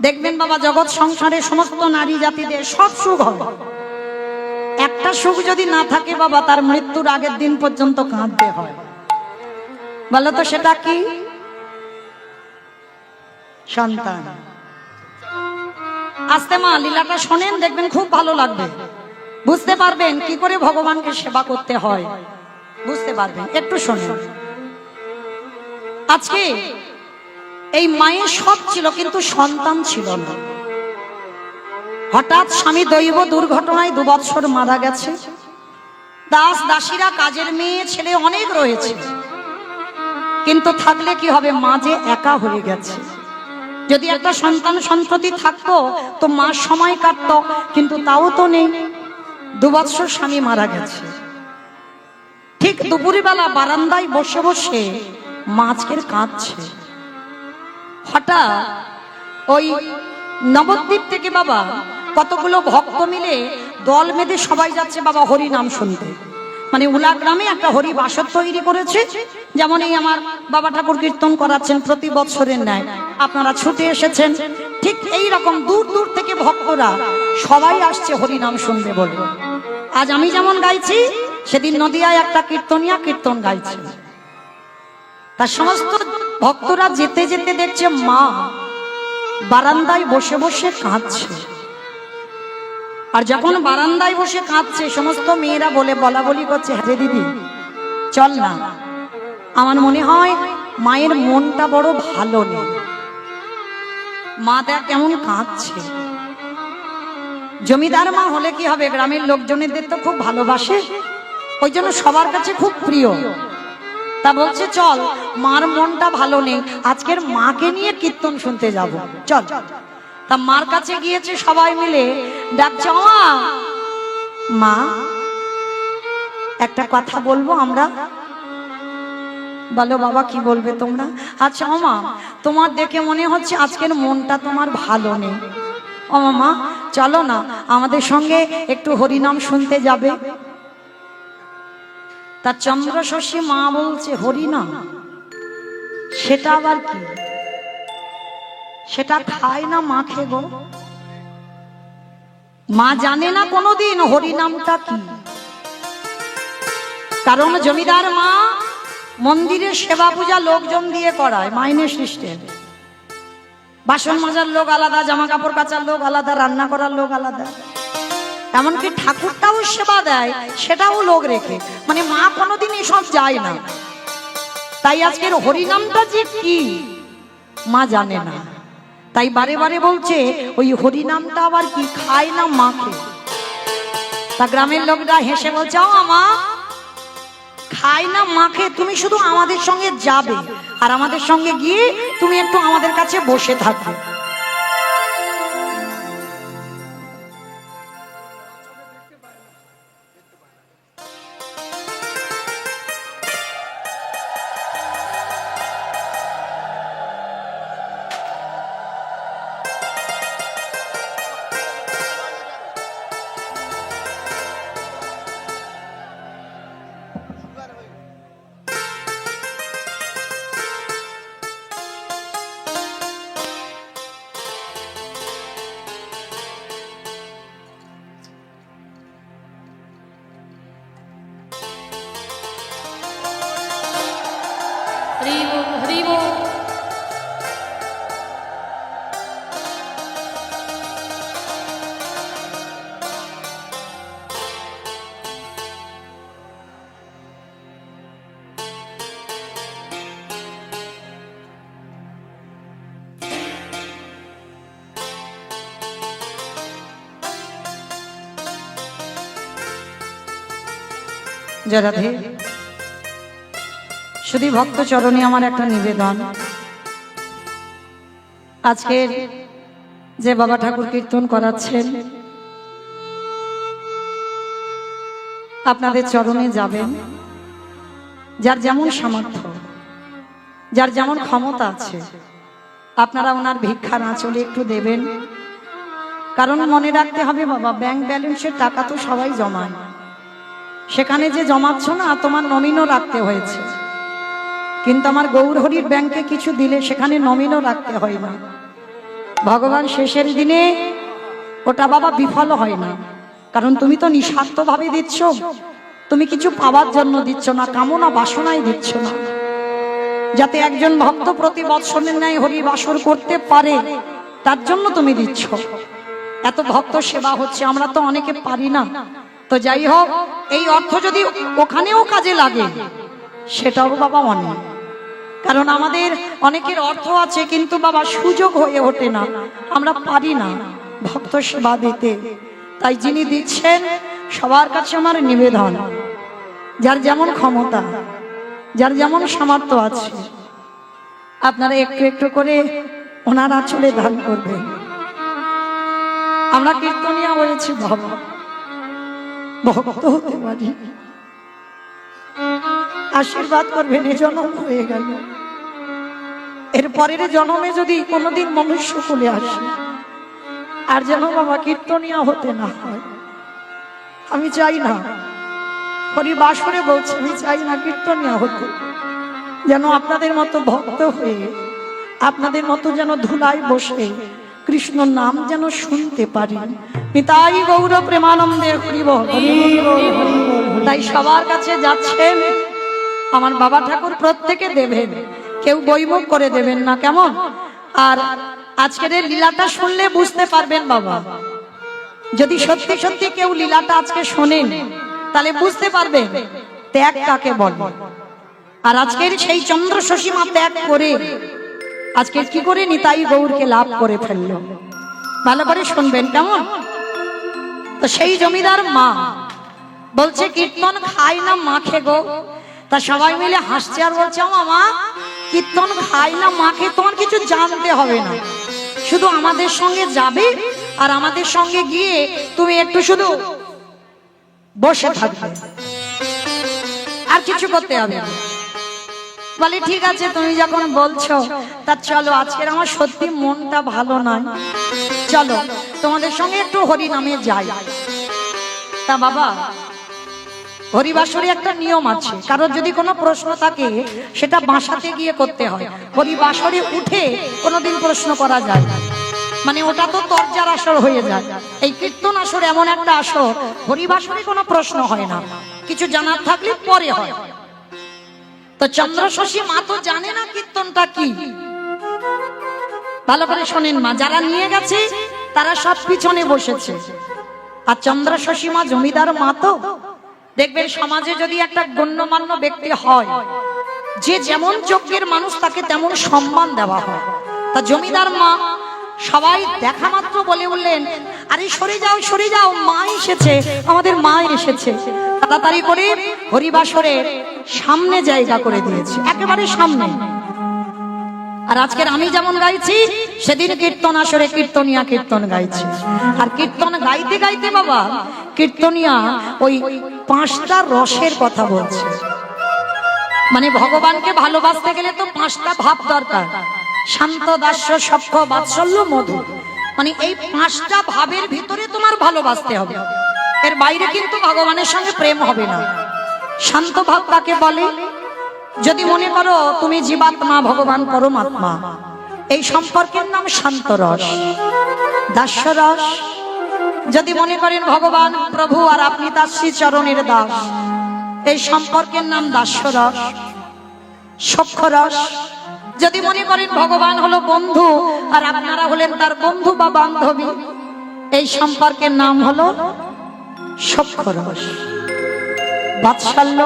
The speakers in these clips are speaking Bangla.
দেখবেন বাবা, জগৎ সংসারে সমস্ত নারী জাতিদের সব সুখ হয়, একটা সুখ যদি না থাকে বাবা, তার মৃত্যুর আগের দিন পর্যন্ত কাঁদতে হয়। বলো তো সেটা কি? সন্তান। আস্তে মা লীলাটা শোনেন, দেখবেন খুব ভালো লাগবে, বুঝতে পারবেন কি করে ভগবানকে সেবা করতে হয়, বুঝতে পারবেন। একটু শোনেন। আজকে এই মায়ের সব ছিল কিন্তু সন্তান ছিল না। হঠাৎ স্বামী দৈব দুর্ঘটনায় 2 বছর মারা গেছে। দাস দাসীরা, কাজের মেয়ে ছেলে অনেক রয়েছে, কিন্তু থাকলে কি হবে, মা যে একা হয়ে গেছে। যদি একটা সন্তান সন্ততি থাকতো তো মা সময় কাটতো, কিন্তু তাও তো নেই। 2 বছর স্বামী মারা গেছে। ঠিক দুপুরবেলা বারান্দায় বসে বসে মা আজকের কাঁদছে। হঠাৎ ওই নবদ্বীপ থেকে বাবা কতগুলো ভক্ত মিলে দল বেঁধে সবাই যাচ্ছে বাবা হরি নাম শুনতে। মানে উলা গ্রামে একটা হরি বাসর তৈরি করেছে, যেমন এই আমার বাবা ঠাকুর কীর্তন করাচ্ছেন প্রতি বছরের ন্যায়, আপনারা ছুটে এসেছেন। ঠিক এই রকম দূর দূর থেকে ভক্তরা সবাই আসছে হরি নাম শুনতে বলে। আজ আমি যেমন গাইছি, সেদিন নদিয়ায় একটা কীর্তনিয়া কীর্তন গাইছে। তার সমস্ত ভক্তরা যেতে যেতে দেখছে মা বারান্দায় বসে বসে কাঁদছে। আর যখন বারান্দায় বসে কাঁদছে, সমস্ত মেয়েরা বলা বলি করছে, হ্যাঁ দিদি চল না, আমার মনে হয় মায়ের মনটা বড় ভালো নেই, মা দেখ কেমন কাঁদছে। জমিদার মা হলে কি হবে, গ্রামের লোকজনেদের তো খুব ভালোবাসে, ওই জন্য সবার কাছে খুব প্রিয়। তা বলছে চল, মার মনটা ভালো নেই, আজকের মাকে নিয়ে কীর্তন শুনতে যাব, চল। তা মার কাছে গিয়েছে সবাই মিলে, ডাকছে, মা একটা কথা বলবো আমরা। বলো বাবা, কি বলবে তোমরা? আচ্ছা মা, তোমার দেখে মনে হচ্ছে আজকের মনটা তোমার ভালো নেই, ও মা চলো না আমাদের সঙ্গে একটু হরিনাম শুনতে যাবে। তার চন্দ্রশশী মা বলছে, হরিনাম সেটা আবার কি? সেটা খায় না মাখে গো। মা জানে না কোনোদিন হরিনামটা কি। কারণ জমিদার মা মন্দিরের সেবা পূজা লোকজন দিয়ে করায়, মাইনে সিস্টেম। বাসন মাজার লোক আলাদা, জামা কাপড় কাচার লোক আলাদা, রান্না করার লোক আলাদা, এমনকি ঠাকুরটাও সেবা দেয় সেটাও লোক রেখে। মানে মা কোনোদিন এসব যায় না। তাই আজকের হরিনামটা যে কি মা জানে না। তাই বারে বারে বলছে ওই হরিনামটা আবার কি, খায় না মাকে। তা গ্রামের লোকরা হেসে বলছে, মা খায় না মাকে, তুমি শুধু আমাদের সঙ্গে যাবে, আর আমাদের সঙ্গে গিয়ে তুমি একটু আমাদের কাছে বসে থাকবে। রাধে, শুধু ভক্ত চরণে আমার একটা নিবেদন। আজকের যে বাবা ঠাকুর কীর্তন করাচ্ছেন, আপনাদের চরণে যাবেন, যার যেমন সামর্থ্য, যার যেমন ক্ষমতা আছে, আপনারা ওনার ভিক্ষার আঁচলে একটু দেবেন। কারণ মনে রাখতে হবে বাবা, ব্যাংক ব্যালেন্সের টাকা তো সবাই জমায়, সেখানে যে জমাচ্ছ না তোমার নমিনও রাখতে হয়েছে, কিন্তু আমার গৌর হরির ব্যাংকে কিছু দিলে সেখানে নমিনও রাখতে হয় না। ভগবান শেষের দিনে ওটা বাবা বিফল হয় না, কারণ তুমি তো নিঃস্বার্থভাবে দিচ্ছ, তুমি কিছু পাওয়ার জন্য দিচ্ছ না, কামনা বাসনায় দিচ্ছ না, যাতে একজন ভক্ত প্রতি বৎসরের ন্যায় হরি বাসর করতে পারে তার জন্য তুমি দিচ্ছ। এত ভক্ত সেবা হচ্ছে, আমরা তো অনেকে পারি না। তো যাই হোক, এই অর্থ যদি ওখানেও কাজে লাগে সেটাও বাবা অনেক, কারণ আমাদের অনেকের অর্থ আছে কিন্তু বাবা সুযোগ হয়ে ওঠে না, আমরা পারি না ভক্ত সেবা দিতে। তাই যিনি দিচ্ছেন সবার কাছে আমার নিবেদন, যার যেমন ক্ষমতা, যার যেমন সামর্থ্য আছে, আপনারা একটু একটু করে ওনার আঁচলে দান করবেন। আমরা কীর্তনিয়া বলেছি বাবা ভক্ত হতে পারি, আশীর্বাদ করবেন। এ জন্ম হয়ে গেল, এর পরের জন্মে যদি কোনোদিন মনুষ্য কুলে আসে আর যেন বাবা কীর্তনিয়া হতে না হয়। আমি চাই না, হরি বাসরে বলছে, আমি চাই না কীর্তনিয়া হতে, যেন আপনাদের মতো ভক্ত হয়ে, আপনাদের মতো যেন ধুলায় বসে কৃষ্ণ নাম যেন শুনতে পারি। নিতাই গৌর প্রেমানন্দে হরি বল। তাই সবার কাছে যাচ্ছেন আমার বাবা ঠাকুর, প্রত্যেকে দেবেন, কেউ বইমুখ করে দেবেন না, কেমন? আর আজকের এই লীলাটা শুনলে বুঝতে পারবেন বাবা, যদি সত্যি সত্যি কেউ লীলাটা আজকে শোনেন তাহলে বুঝতে পারবেন ত্যাগ কাকে বলে। আর আজকের সেই চন্দ্র শশীমা ত্যাগ করে আজকে কি করে নিতাই গৌরকে লাভ করে ফেললো, ভালো করে শুনবেন, কেমন? তো সেই জমিদার মা বলছে কীর্তন খায় না মাখে গো। তা সবাই মিলে হাসছে আর বলছে, মা কীর্তন খায় না মাখে, তোমার কিছু জানতে হবে না, শুধু আমাদের সঙ্গে যাবে আর আমাদের সঙ্গে গিয়ে তুমি একটু শুধু বসে থাকবে, আর কিছু করতে হবে না। বলে ঠিক আছে, তুমি যখন বলছো তা চলো, আজকের আমার সত্যি মনটা ভালো নয়, চলো তোমাদের সঙ্গে একটু হরি নামে যাই। তা বাবা হরিবাসরে একটা নিয়ম আছে, কারোর যদি কোনো প্রশ্ন থাকে সেটা বাসাতে গিয়ে করতে হয়, হরিবাসরে উঠে কোনোদিন প্রশ্ন করা যায় না, মানে ওটা তো তরজার আসর হয়ে যায়। এই কীর্তন আসর এমন একটা আসর, হরিবাসরে কোনো প্রশ্ন হয় না, কিছু জানার থাকলে পরে হয়। তো চন্দ্র শশী মা তো জানে না কীর্তনটা কি, ভালো করে শোনেন মা, যারা নিয়ে গেছে তারা সব পিছনে বসেছে, আর চন্দ্র শশী মা জমিদার মা তো দেখবেন সমাজে যদি একটা গণ্যমান্য ব্যক্তি হয়, যে যেমন যোগ্যের মানুষ তাকে তেমন সম্মান দেওয়া হয়। তা জমিদার মা সবাই দেখা মাত্র বলে উঠলেন, আরে সরে যাও সরে যাও, মা এসেছে, আমাদের মা এসেছে। তাড়াতাড়ি করে হরিবাসরের সামনে জায়গা করে দিয়েছে, একেবারে সামনে। আর আজকের আমি যেমন গাইছি, সেদিন কীর্তন আসরে কীর্তনিয়া কীর্তন গাইছে। আর কীর্তন গাইতে গাইতে বাবা কীর্তনিয়া ওই 5টা রসের কথা বলছে, মানে ভগবানকে ভালোবাসতে গেলে তো 5টা ভাব দরকার, শান্ত, দাস্য, সখ্য, বাৎসল্য, মধু, মানে এই 5টা ভাবের ভিতরে তোমার ভালোবাসতে হবে, এর বাইরে কিন্তু ভগবানের সঙ্গে প্রেম হবে না। শান্ত ভাব কাকে বলে? যদি মনে করো তুমি জীবাত্মা, ভগবান পরমাত্মা, এই সম্পর্কের নাম শান্ত রস। দাস্য রস, যদি মনে করেন ভগবান প্রভু আর আপনি তার শ্রী চরণের দাস, এই সম্পর্কের নাম দাস্য রস। সখ্য রস, যদি মনে করেন ভগবান হলো বন্ধু আর আপনারা হলেন তার বন্ধু বা বান্ধবী, এই সম্পর্কের নাম হলো সখ্য রস। বাৎসল্য,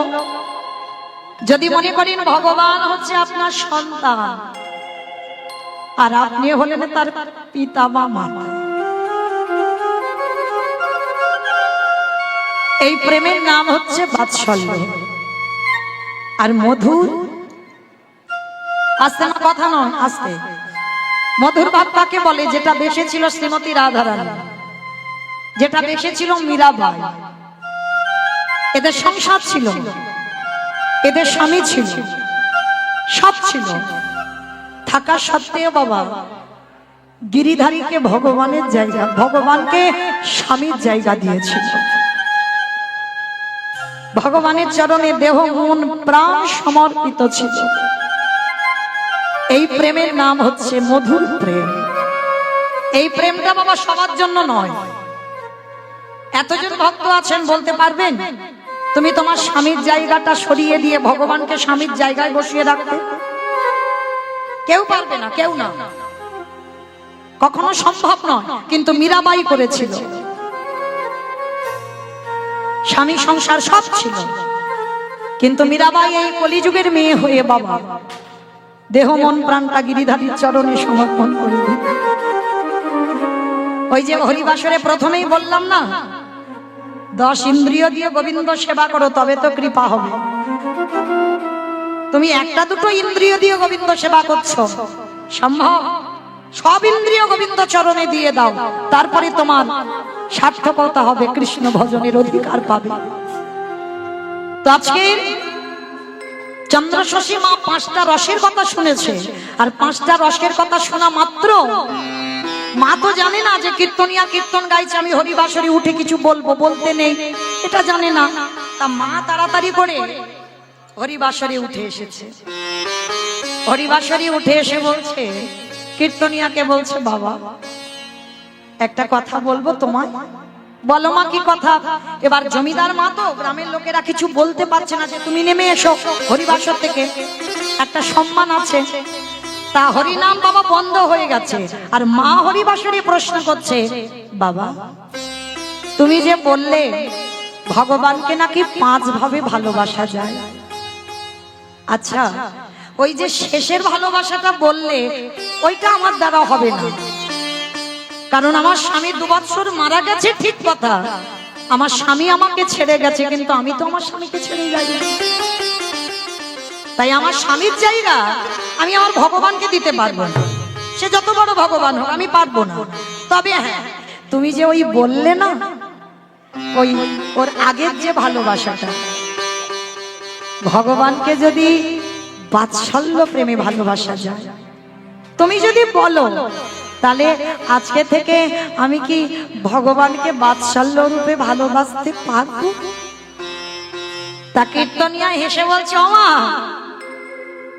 যদি মনে করেন ভগবান হচ্ছে আপনার সন্তান আর আপনি হলেন তার পিতা বা মাতা, এই প্রেমের নাম হচ্ছে বাৎসল্য। আর মধুর, আস্তে না, কথা নয় আস্তে, মধুর ভাব কাকে বলে? যেটা বেসেছিল শ্রীমতী রাধারানী, যেটা বেসেছিল মীরাবাই, এদের সংসার ছিল, এদের স্বামী ছিল, সব ছিল, থাকা সত্ত্বেও বাবা গিরিধারীকে ভগবানের জায়গা, ভগবানকে স্বামীর জায়গা দিয়েছিল। ভগবানের চরণে দেহ মন প্রাণ সমর্পিত ছিল। এই প্রেমের নাম হচ্ছে মধুর প্রেম। এই প্রেমটা বাবা সবার জন্য নয়। এতজন ভক্ত আছেন, বলতে পারবেন তুমি তোমার স্বামীর জায়গাটা সরিয়ে দিয়ে ভগবানকে স্বামীর জায়গায় বসিয়ে রাখতে? কেউ পারবে না, কেউ না, কখনো সম্ভব নয়। কিন্তু মীরাবাই করেছিল। স্বামী সংসার সব ছিল, কিন্তু মীরাবাই এই কলিযুগের মেয়ে হয়ে বাবা দেহ মন প্রাণটা গিরিধারীর চরণে সমর্পণ করে দিল। ওই যে হরিবাসরে প্রথমেই বললাম না, 10 ইন্দ্রিয় দিয়ে গোবিন্দ সেবা করো তবে তো কৃপা হবে। তুমি একটা দুটো ইন্দ্রিয় দিয়ে গোবিন্দ সেবা করছো, সম্ভব? সব ইন্দ্রিয় গোবিন্দ চরণে দিয়ে দাও, তারপরে তোমার সার্থকতা হবে, কৃষ্ণ ভজনের অধিকার পাবে। তো আজকে চন্দ্রশশী মা 5টা রসের কথা শুনেছে, আর 5টা রসের কথা শোনা মাত্র মা তো জানে না যে কীর্তনিয়া কীর্তন গাইছে, আমি হরিবাসরে উঠে কিছু বলবো, বলতে নেই, এটা জানে না। তা মা তাড়াতাড়ি করে হরিবাসরে উঠে এসেছে। হরিবাসরে উঠে এসে বলছে, কীর্তনিয়াকে বলছে, বাবা একটা কথা বলবো তোমায়। বলো মা, কি কথা? এবার জমিদার মা তো, গ্রামের লোকেরা কিছু বলতে পারছে না যে তুমি নেমে এসো হরিবাসর থেকে, একটা সম্মান আছে। তা হরিনাম বাবা বন্ধ হয়ে গেছে, আর মা হরিবাসরে প্রশ্ন করছে, বাবা তুমি যে বললে ভগবানকে নাকি 5 ভাবে ভালোবাসা যায়, আচ্ছা ওই যে শেষের ভালোবাসাটা বললে ওইটা আমার দ্বারা হবে না, কারণ আমার স্বামী 2 বছর মারা গেছে, ঠিক কথা, আমার স্বামী আমাকে ছেড়ে গেছে, কিন্তু আমি তো আমার স্বামীকে ছেড়ে যাই। তাই আমার স্বামীর জায়গা আমি আমার ভগবানকে দিতে পারবো না, সে যত বড় ভগবান হোক, আমি পারবো না। তবে হ্যাঁ, তুমি যে ওই বললে না, ওই ওর আগের যে ভালোবাসাটা, ভগবানকে যদি বাৎসল্য প্রেমে ভালোবাসা যায়, তুমি যদি বলো, তাহলে আজকে থেকে আমি কি ভগবানকে বাৎসল্য রূপে ভালোবাসতে পারবো? তা কীর্তনিয়া হেসে বলছে, ও মা,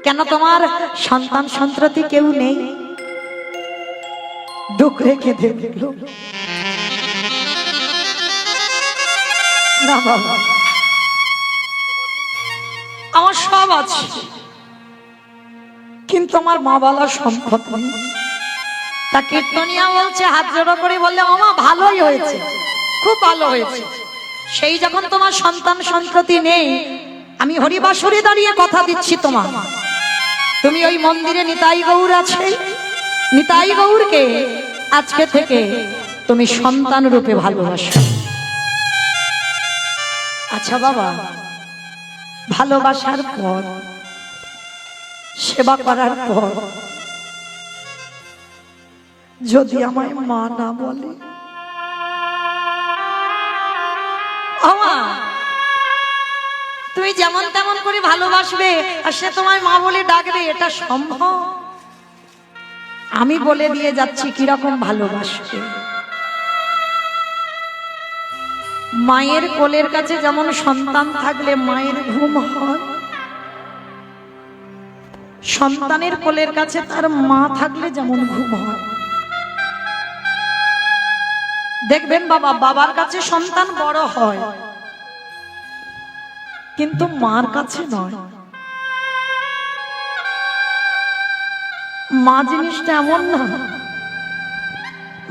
কেন তোমার সন্তান সন্ততি কেউ নেই? দুঃখ রেখে দেখলো না বাবা, আমার সব আছে, কিন্তু আমার মা বলার সম্পদ নেই। তা কীর্তনিয়া বলছে, হাত জোড়ো করে বললে, ও মা ভালোই হয়েছে, খুব ভালো হয়েছে। সেই যখন তোমার সন্তান সন্ততি নেই, আমি হরিবাসরে দাঁড়িয়ে কথা দিচ্ছি তোমার, তুমি ওই মন্দিরে নিতাই গৌর আছে, নিতাই গৌরকে আজকে থেকে তুমি সন্তান রূপে ভালোবাসো। আচ্ছা বাবা, ভালোবাসার পর, সেবা করার পর যদি আমায় মা না বলে, তুমি যেমন তেমন করে ভালোবাসবে আর সে তোমায় মা বলে ডাকবে, এটা সম্ভব? আমি বলে দিয়ে যাচ্ছি কিরকম ভালোবাসবে। মায়ের কোলের কাছে যেমন সন্তান থাকলে মায়ের ঘুম হয়, সন্তানের কোলের কাছে তার মা থাকলে যেমন ঘুম হয়। দেখবেন বাবা, বাবার কাছে সন্তান বড় হয়, কিন্তু মার কাছে নয়। মা জিনিসটা এমন না,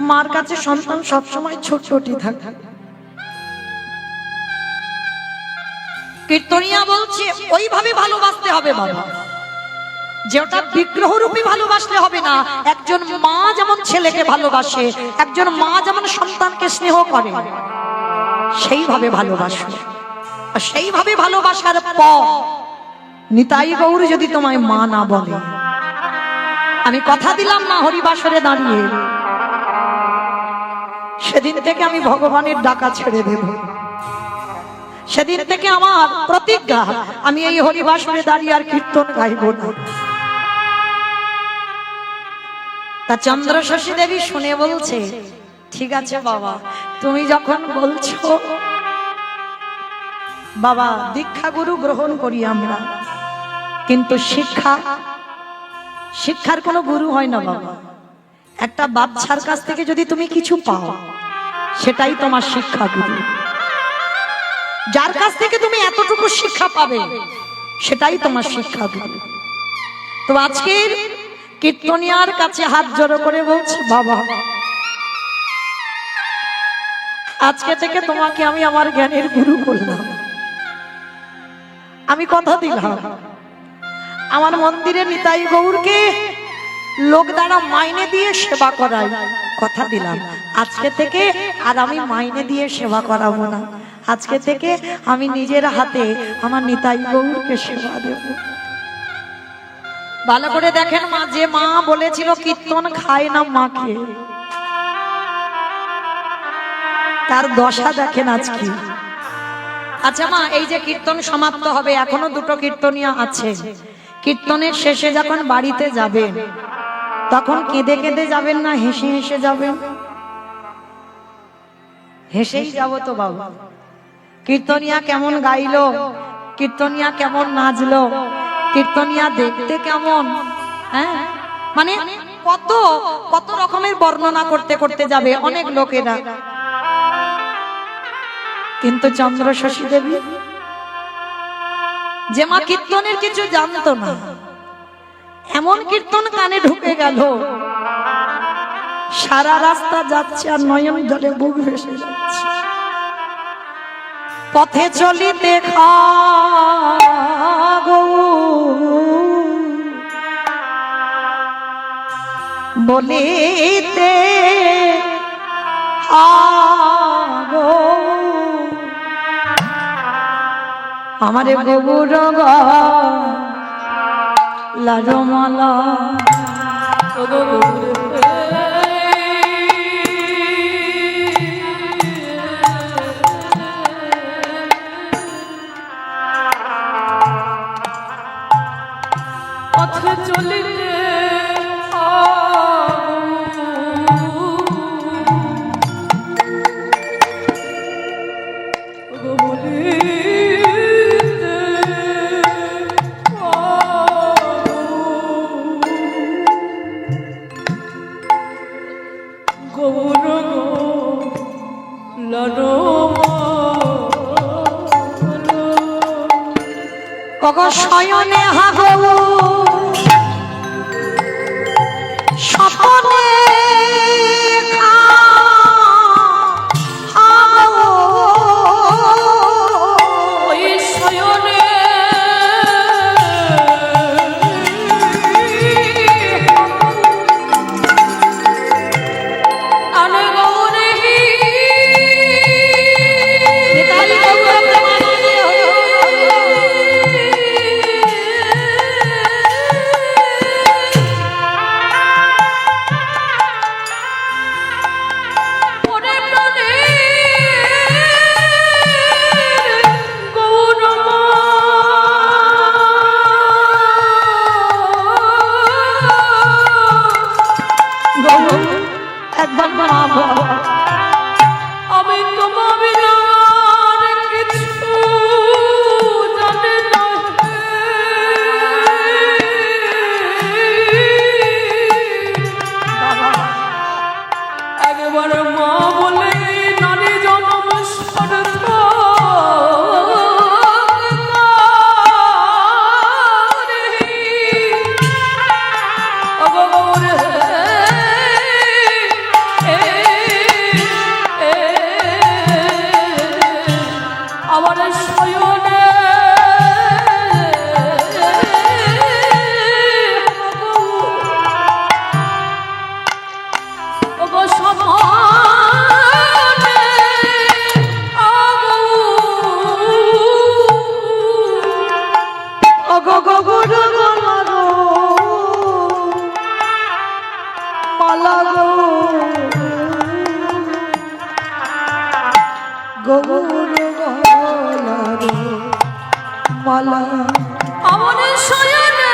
মার কাছে সন্তান সবসময় ছোটটি থাকে। কীর্তনিয়া বলছে, ওইভাবে ভালোবাসতে হবে বাবা, যে ওটা বিগ্রহ রূপে ভালোবাসলে হবে না। একজন মা যেমন ছেলেকে ভালোবাসে, একজন মা যেমন সন্তানকে স্নেহ করে, সেইভাবে ভালোবাসো। আর সেইভাবে ভালোবাসার পর নিতাই গৌর যদি তোমায় মা না বলে, আমি কথা দিলাম না হরিবাসরে দাঁড়িয়ে, সেদিন থেকে আমি ভগবানের ডাকা ছেড়ে দেব। সেদিন থেকে আমার প্রতিজ্ঞা, আমি এই হরিবাসরে দাঁড়িয়ে আর কীর্তন গাইব না। তা চন্দ্রশশী দেবী শুনে বলছে, ঠিক আছে বাবা, তুমি যখন বলছো, বাবা দীক্ষা গুরু গ্রহণ করি আমরা, কিন্তু শিক্ষার কোনো গুরু হয় না বাবা। একটা বাচ্চার কাছ থেকে যদি তুমি কিছু পাও সেটাই তোমার শিক্ষাগুরু। যার কাছ থেকে তুমি এতটুকু শিক্ষা পাবে সেটাই তোমার শিক্ষাগুরু। তো আজকের কীর্তনিয়ার কাছে হাত জড়ো করে বলছি, বাবা আজকে থেকে তোমাকে আমি আমার জ্ঞানের গুরু করলাম। আমি কথা দিলাম আমার মন্দিরে নিতাই গৌরকে লোক দ্বারা মাইনে দিয়ে সেবা করাই, কথা দিলাম আজকে থেকে আর আমি মাইনে দিয়ে সেবা করাবো না। আজকে থেকে আমি নিজের হাতে আমার নিতাই গৌরকে সেবা দেব। ভালো করে দেখেন মা, যে মা বলেছিল কীর্তন খায় না মাকে, তার দশা দেখেন আজকে। আচ্ছা মা, এই যে কীর্তন সমাপ্ত হবে, এখনো দুটো কীর্তনিয়া আছে, কীর্তনের শেষে যখন বাড়িতে যাবেন তখন কেঁদে কেঁদে যাবেন না হেসে হেসে যাবেন? হেসেই যাব তো বাবা। কীর্তনিয়া কেমন গাইলো, কীর্তনিয়া কেমন নাচলো, কীর্তনিয়া দেখতে কেমন, হ্যাঁ মানে কত কত রকমের বর্ণনা করতে করতে যাবে অনেক লোকেরা। কিন্তু চন্দ্র শশী দেবী যে মা কীর্তনের কিছু জানতো না, এমন কীর্তন কানে ঢুকে গেল, সারা রাস্তা যাচ্ছে আর নয়ন জলে বুক ভেসে যাচ্ছে। পথে চলিতে খাগো বলিতে আগো আমারে গৌর লারমালা পথে চলিতে শয়নে হাগো স্বপনে ওই শয়নে আনে গৌরে আমি তোমার কিছু জানি না, একবার মা বলে নারী জন্ম সার্থক আমার শয়নে মালা আমার শয়নে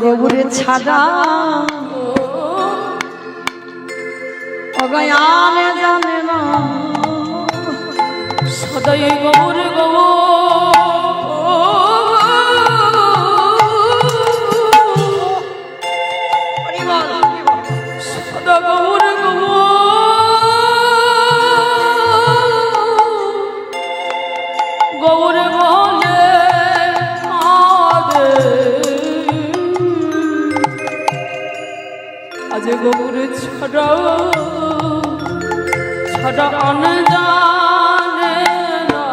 গৌরে ছাড়া অগয়ানে জানে না সদাই গৌর সদা গৌর গৌর বলে আজ গৌর ছড়া ছড়া অনজানে না।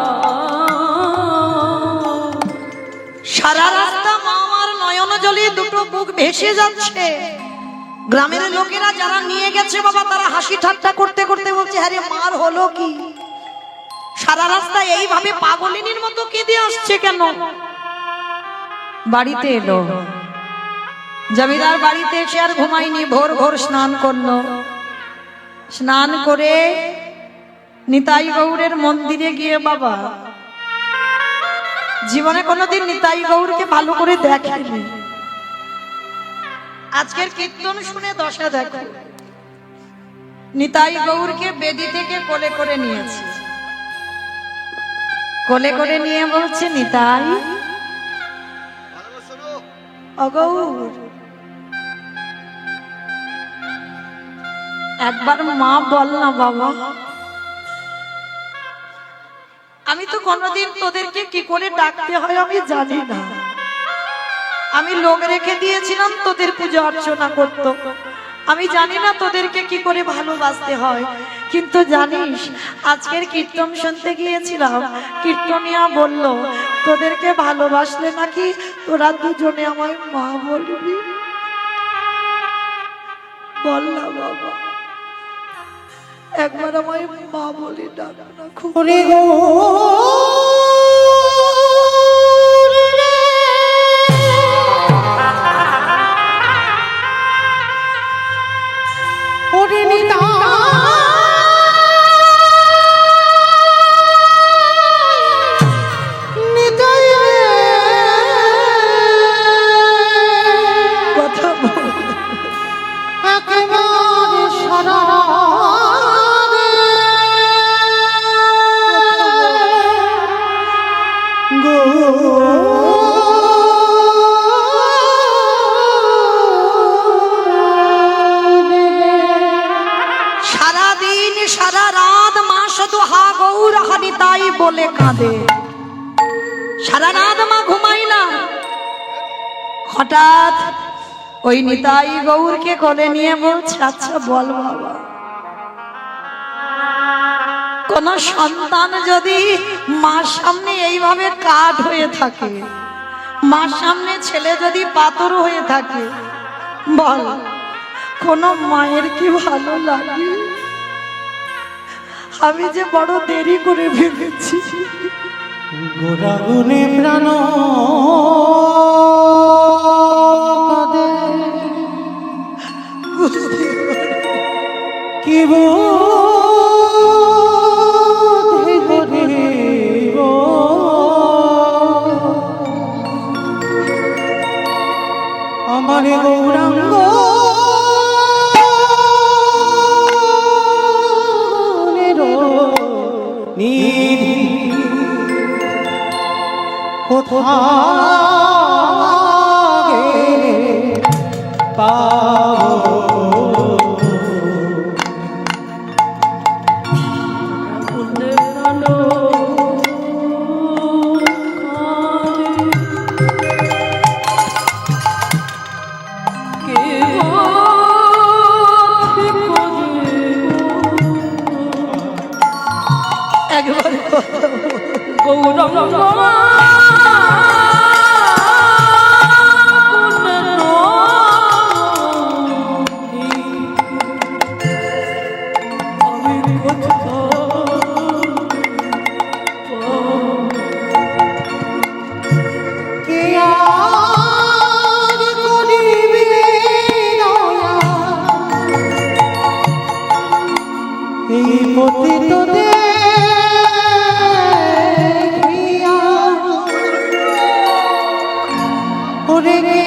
সারা রাস্তা মা আমার নয়ন জলে দুটো বুক ভেসে যাচ্ছে। গ্রামের লোকেরা যারা নিয়ে গেছে বাবা তারা হাসি ঠাট্টা করতে করতে বলছে আরে মার হলো কি, সারা রাস্তা এইভাবে পাগলিনীর মতো কেঁদে আসছে কেন। বাড়িতে এলো, জমিদার বাড়িতে এসে আর ঘুমায়নি, ভোর ভোর স্নান করলো। স্নান করে নিতাই গৌরের মন্দিরে গিয়ে বাবা জীবনে কোনোদিন নিতাই গৌরকে ভালো করে দেখেনি। আজকের কীর্তন শুনে দশা দেখো, নিতাই গৌরকে বেদি থেকে কোলে করে নিয়েছে, কোলে করে নিয়ে বলছে নিতাই অগৌর একবার মা বল না বাবা। আমি তো কোনোদিন তোদেরকে কি করে ডাকতে হয় আমি জানি না, আমি লোক রেখে দিয়েছিলাম তোদের পূজা অর্চনা করত, আমি জানি না তোদেরকে কি করে ভালোবাসতে হয়। কিন্তু জানিস আজকের কীর্তন শুনতে গিয়েছিলাম, কীর্তনিয়া বলল তোদেরকে ভালোবাসলে নাকি তোরা দুজনে আমায় মা বলবি। বল না বাবা, একবার আমায় মা বলে ডাক না। খুব নিতাই বলে কাঁদে, সারা রাত মা ঘুমাই না। হঠাৎ ওই নিতাই গৌরকে কোলে নিয়ে বলছে আচ্ছা বল বাবা, কোন সন্তান যদি মার সামনে এইভাবে কাঠ হয়ে থাকে, মার সামনে ছেলে যদি পাথর হয়ে থাকে, বল কোন মায়ের কি ভালো লাগে? আমি যে বড় দেরি করে ভেবেছি, গোরাগুনে প্রাণ কি আমার গৌরাঙ্গ রে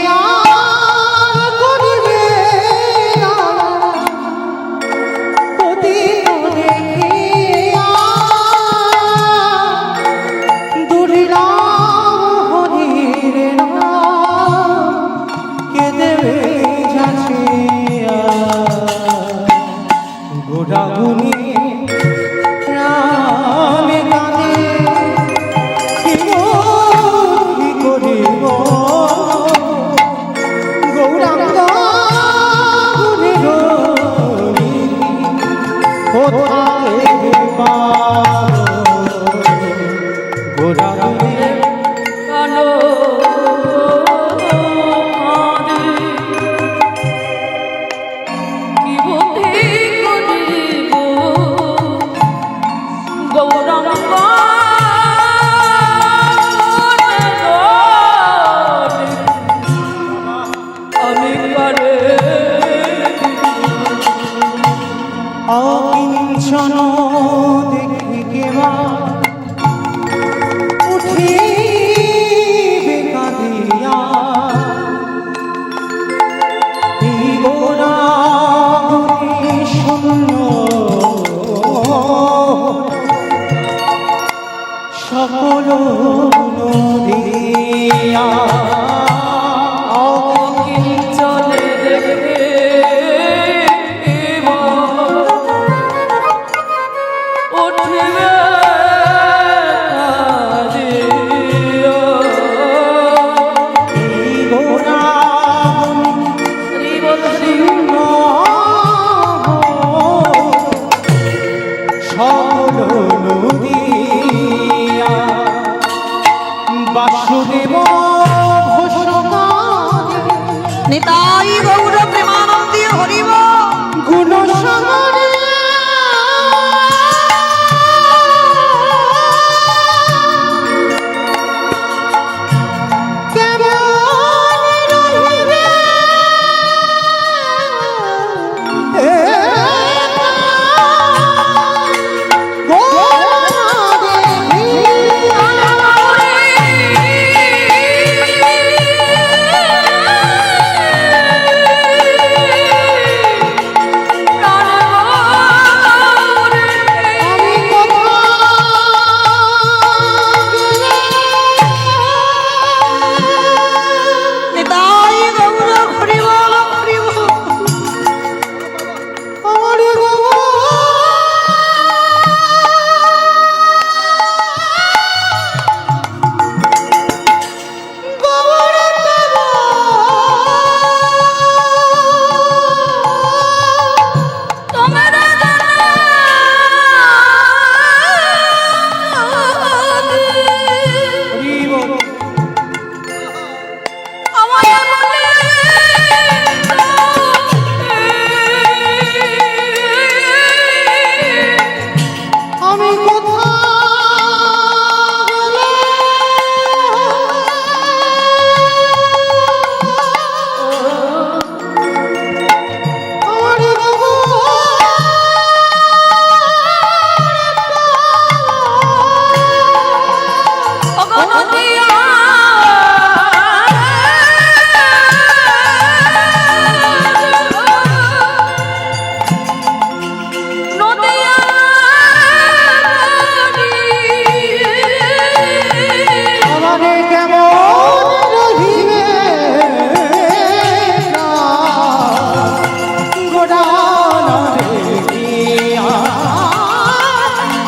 ডানা দেখিয়া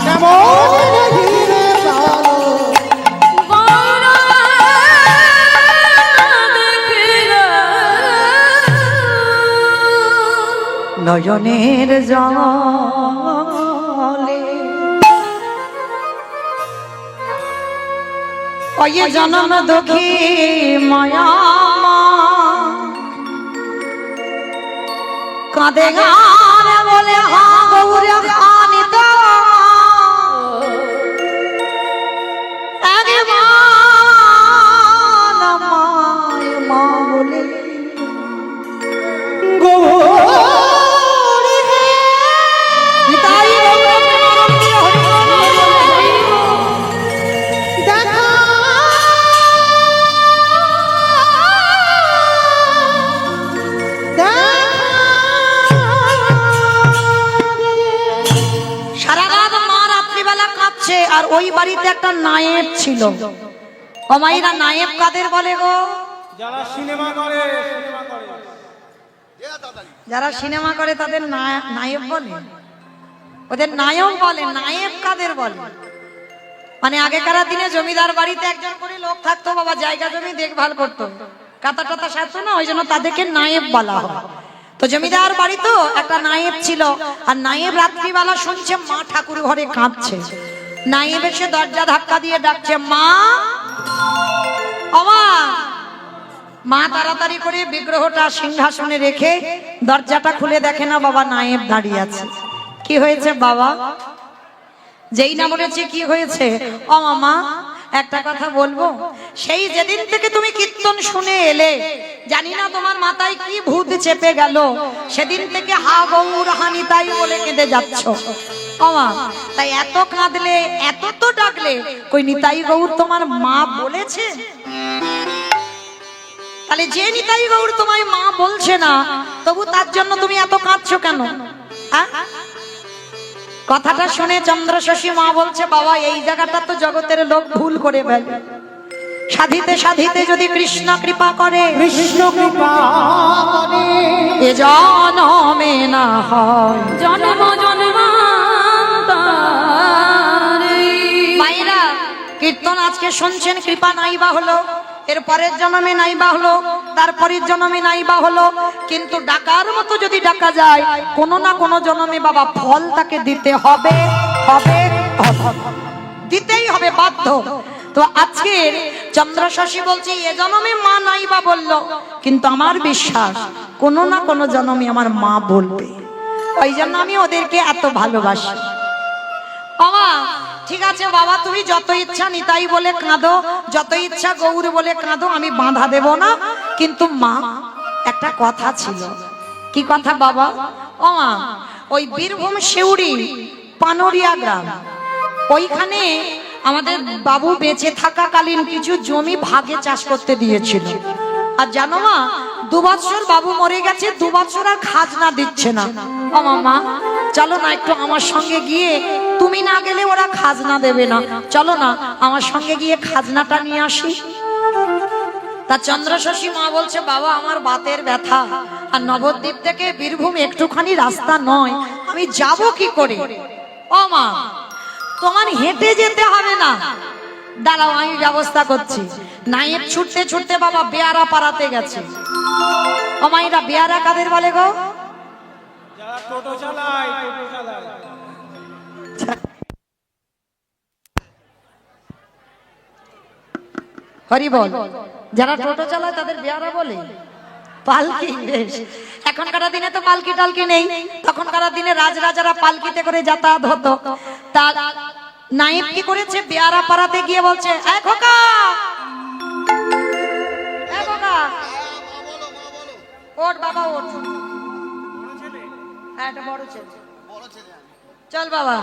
কেমন ঘিরে কালো নয়নের জলে ওই জনম দুঃখী মায়া কাঁদে গান বলে হা গৌরে খানিত মা বলে আর ওই বাড়িতে একটা নায়েব ছিল। অমাইরা নায়েব কাদের বলে গো? যারা সিনেমা করে যারা সিনেমা করে তাদের নায়েব বলে, ওদের নায়ক বলে। নায়েব কাদের বলে? মানে আগেকার দিনে জমিদার বাড়িতে একজন করে লোক থাকতো, বাবা জায়গা জমি দেখভাল করতো, কাতা টাতা সারতো না, ওই জন্য তাদেরকে নায়েব বলা হয়। তো জমিদার বাড়ি তো একটা নায়েব ছিল, আর নায়েব রাত্রিবেলা শুনছে মা ঠাকুর ঘরে কাঁদছে। নায়েব এসে দরজা ধাক্কা দিয়ে ডাকছে, মা ওমা। মা তাড়াতাড়ি করে বিগ্রহটা সিংহাসনে রেখে দরজাটা খুলে দেখে না বাবা নায়েব দাঁড়িয়ে আছে। কি হয়েছে বাবা? যেই না বলেছে কি হয়েছে, ও মামা একটা কথা বলবো, সেই যেদিন থেকে তুমি কীর্তন শুনে এলে, জানি না তোমার মাথায় কি ভূত চেপে গেল, সেদিন থেকে হা গৌর হানি তাই বলে কেঁদে যাচ্ছ। ওমা তাই এত কাঁদলে, এত তো ডাকলে, কই নিতাই গৌর তোমার মা বলেছে? তাহলে যে নিতাই গৌর তোমায় মা বলছে না, তবু তার জন্য তুমি এত কাঁদছো কেন? কথাটা শুনে চন্দ্রশশী মা বলছে, বাবা এই জায়গাটা তো জগতের লোক ভুল করে ফেলে। সাধিতে সাধিতে যদি কৃষ্ণ কৃপা করে, কৃষ্ণ কৃপা করে এ জনমে না হয় জন্ম জন্মান্তরে। মায়েরা কীর্তন আজকে শুনছেন, কৃপা নাই বা হলো, এর পরের জন্মে নাই বা হলো, তারপরের জন্মে নাই বা হলো, কিন্তু ডাকার মতো যদি ডাকা যায়, কোনো না কোনো জন্মে বাবা ফল তাকে দিতে হবে, হবে, দিতেই হবে, বাধ্য। তো আজকের চন্দ্রশশী বলছে, এ জন্মে মা নাই বা বললো, কিন্তু আমার বিশ্বাস কোনো না কোনো জন্মে আমার মা বলবে। ওই জন্য আমি ওদেরকে এত ভালোবাসি। বাবা ঠিক আছে বাবা, তুমি যত ইচ্ছা নিতাই বলে কাঁদো, যত ইচ্ছা গৌর বলে কাঁদো, আমি বাধা দেব না। কিন্তু মা একটা কথা ছিল। কি কথা বাবা? ও মা, ওই বীরভূম শিউড়ি পানরিয়া গ্রাম, ওইখানে আমাদের বাবু বেঁচে থাকাকালীন কিছু জমি ভাগে চাষ করতে দিয়েছিল। আর জানো মা, 2 বছর বাবু মরে গেছে, 2 বছর আর খাজনা দিচ্ছে না। ও মামা চলো না একটু আমার সঙ্গে গিয়ে, তুমি না গেলে ওরা খাজনা দেবে না, চলো না আমার সঙ্গে গিয়ে খাজনাটা নিয়ে আসি। তা চন্দ্রশশী মা বলছে, বাবা আমার বাতের ব্যথা, আর নবদ্বীপ থেকে বীরভূম একটুখানি রাস্তা নয়, আমি যাব কি করে? ও মা তোমার হেঁটে যেতে হবে না, দাঁড়াও আমি ব্যবস্থা করছি। নায়েব ছুটতে ছুটতে বাবা বেয়ারা পাড়াতে গেছে। ও মা, এটা বেয়ারা কাদের বলে গো? যারা টোটো চালায়, টোটো চালায়। হরি বল। যারা টোটো চালায় তাদের বেয়ারা বলে? পালকি, বেশ। এখনকার দিনে তো পালকি টালকি নেই, তখনকার দিনে রাজরাজারা পালকিতে করে যাতায়াত হতো। তার নায়েব কি করেছে, বেয়ারা পাড়াতে গিয়ে বলছে, এ খোকা, এ খোকা, ওঠ বাবা ওঠ। হ্যাঁ এটা বড় ছেলে, চল বাবা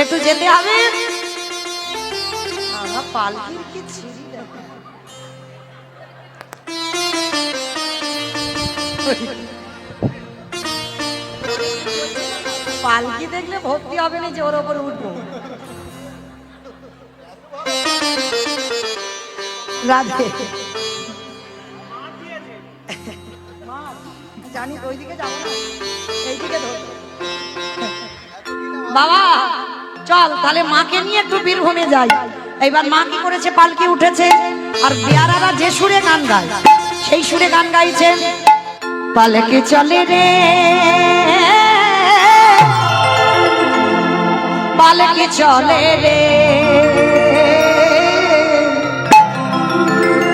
একটু যেতে হবে। পালকির কি ছিঁড়ি দেখো। পালকি দেখলে ভক্তি হবে না যে ওর ওপর উঠবো। রাধে জানি ওইদিকে যাবো না, এইদিকে বাবা চল তাহলে মাকে নিয়ে একটু বীরভূমে যাই। এইবার মা কি করেছে, পালকি উঠেছে, আর বেয়ারারা যে সুরে গান গায় সেই সুরে গান গাইছে। পালকি চলে রে পালকি চলে রে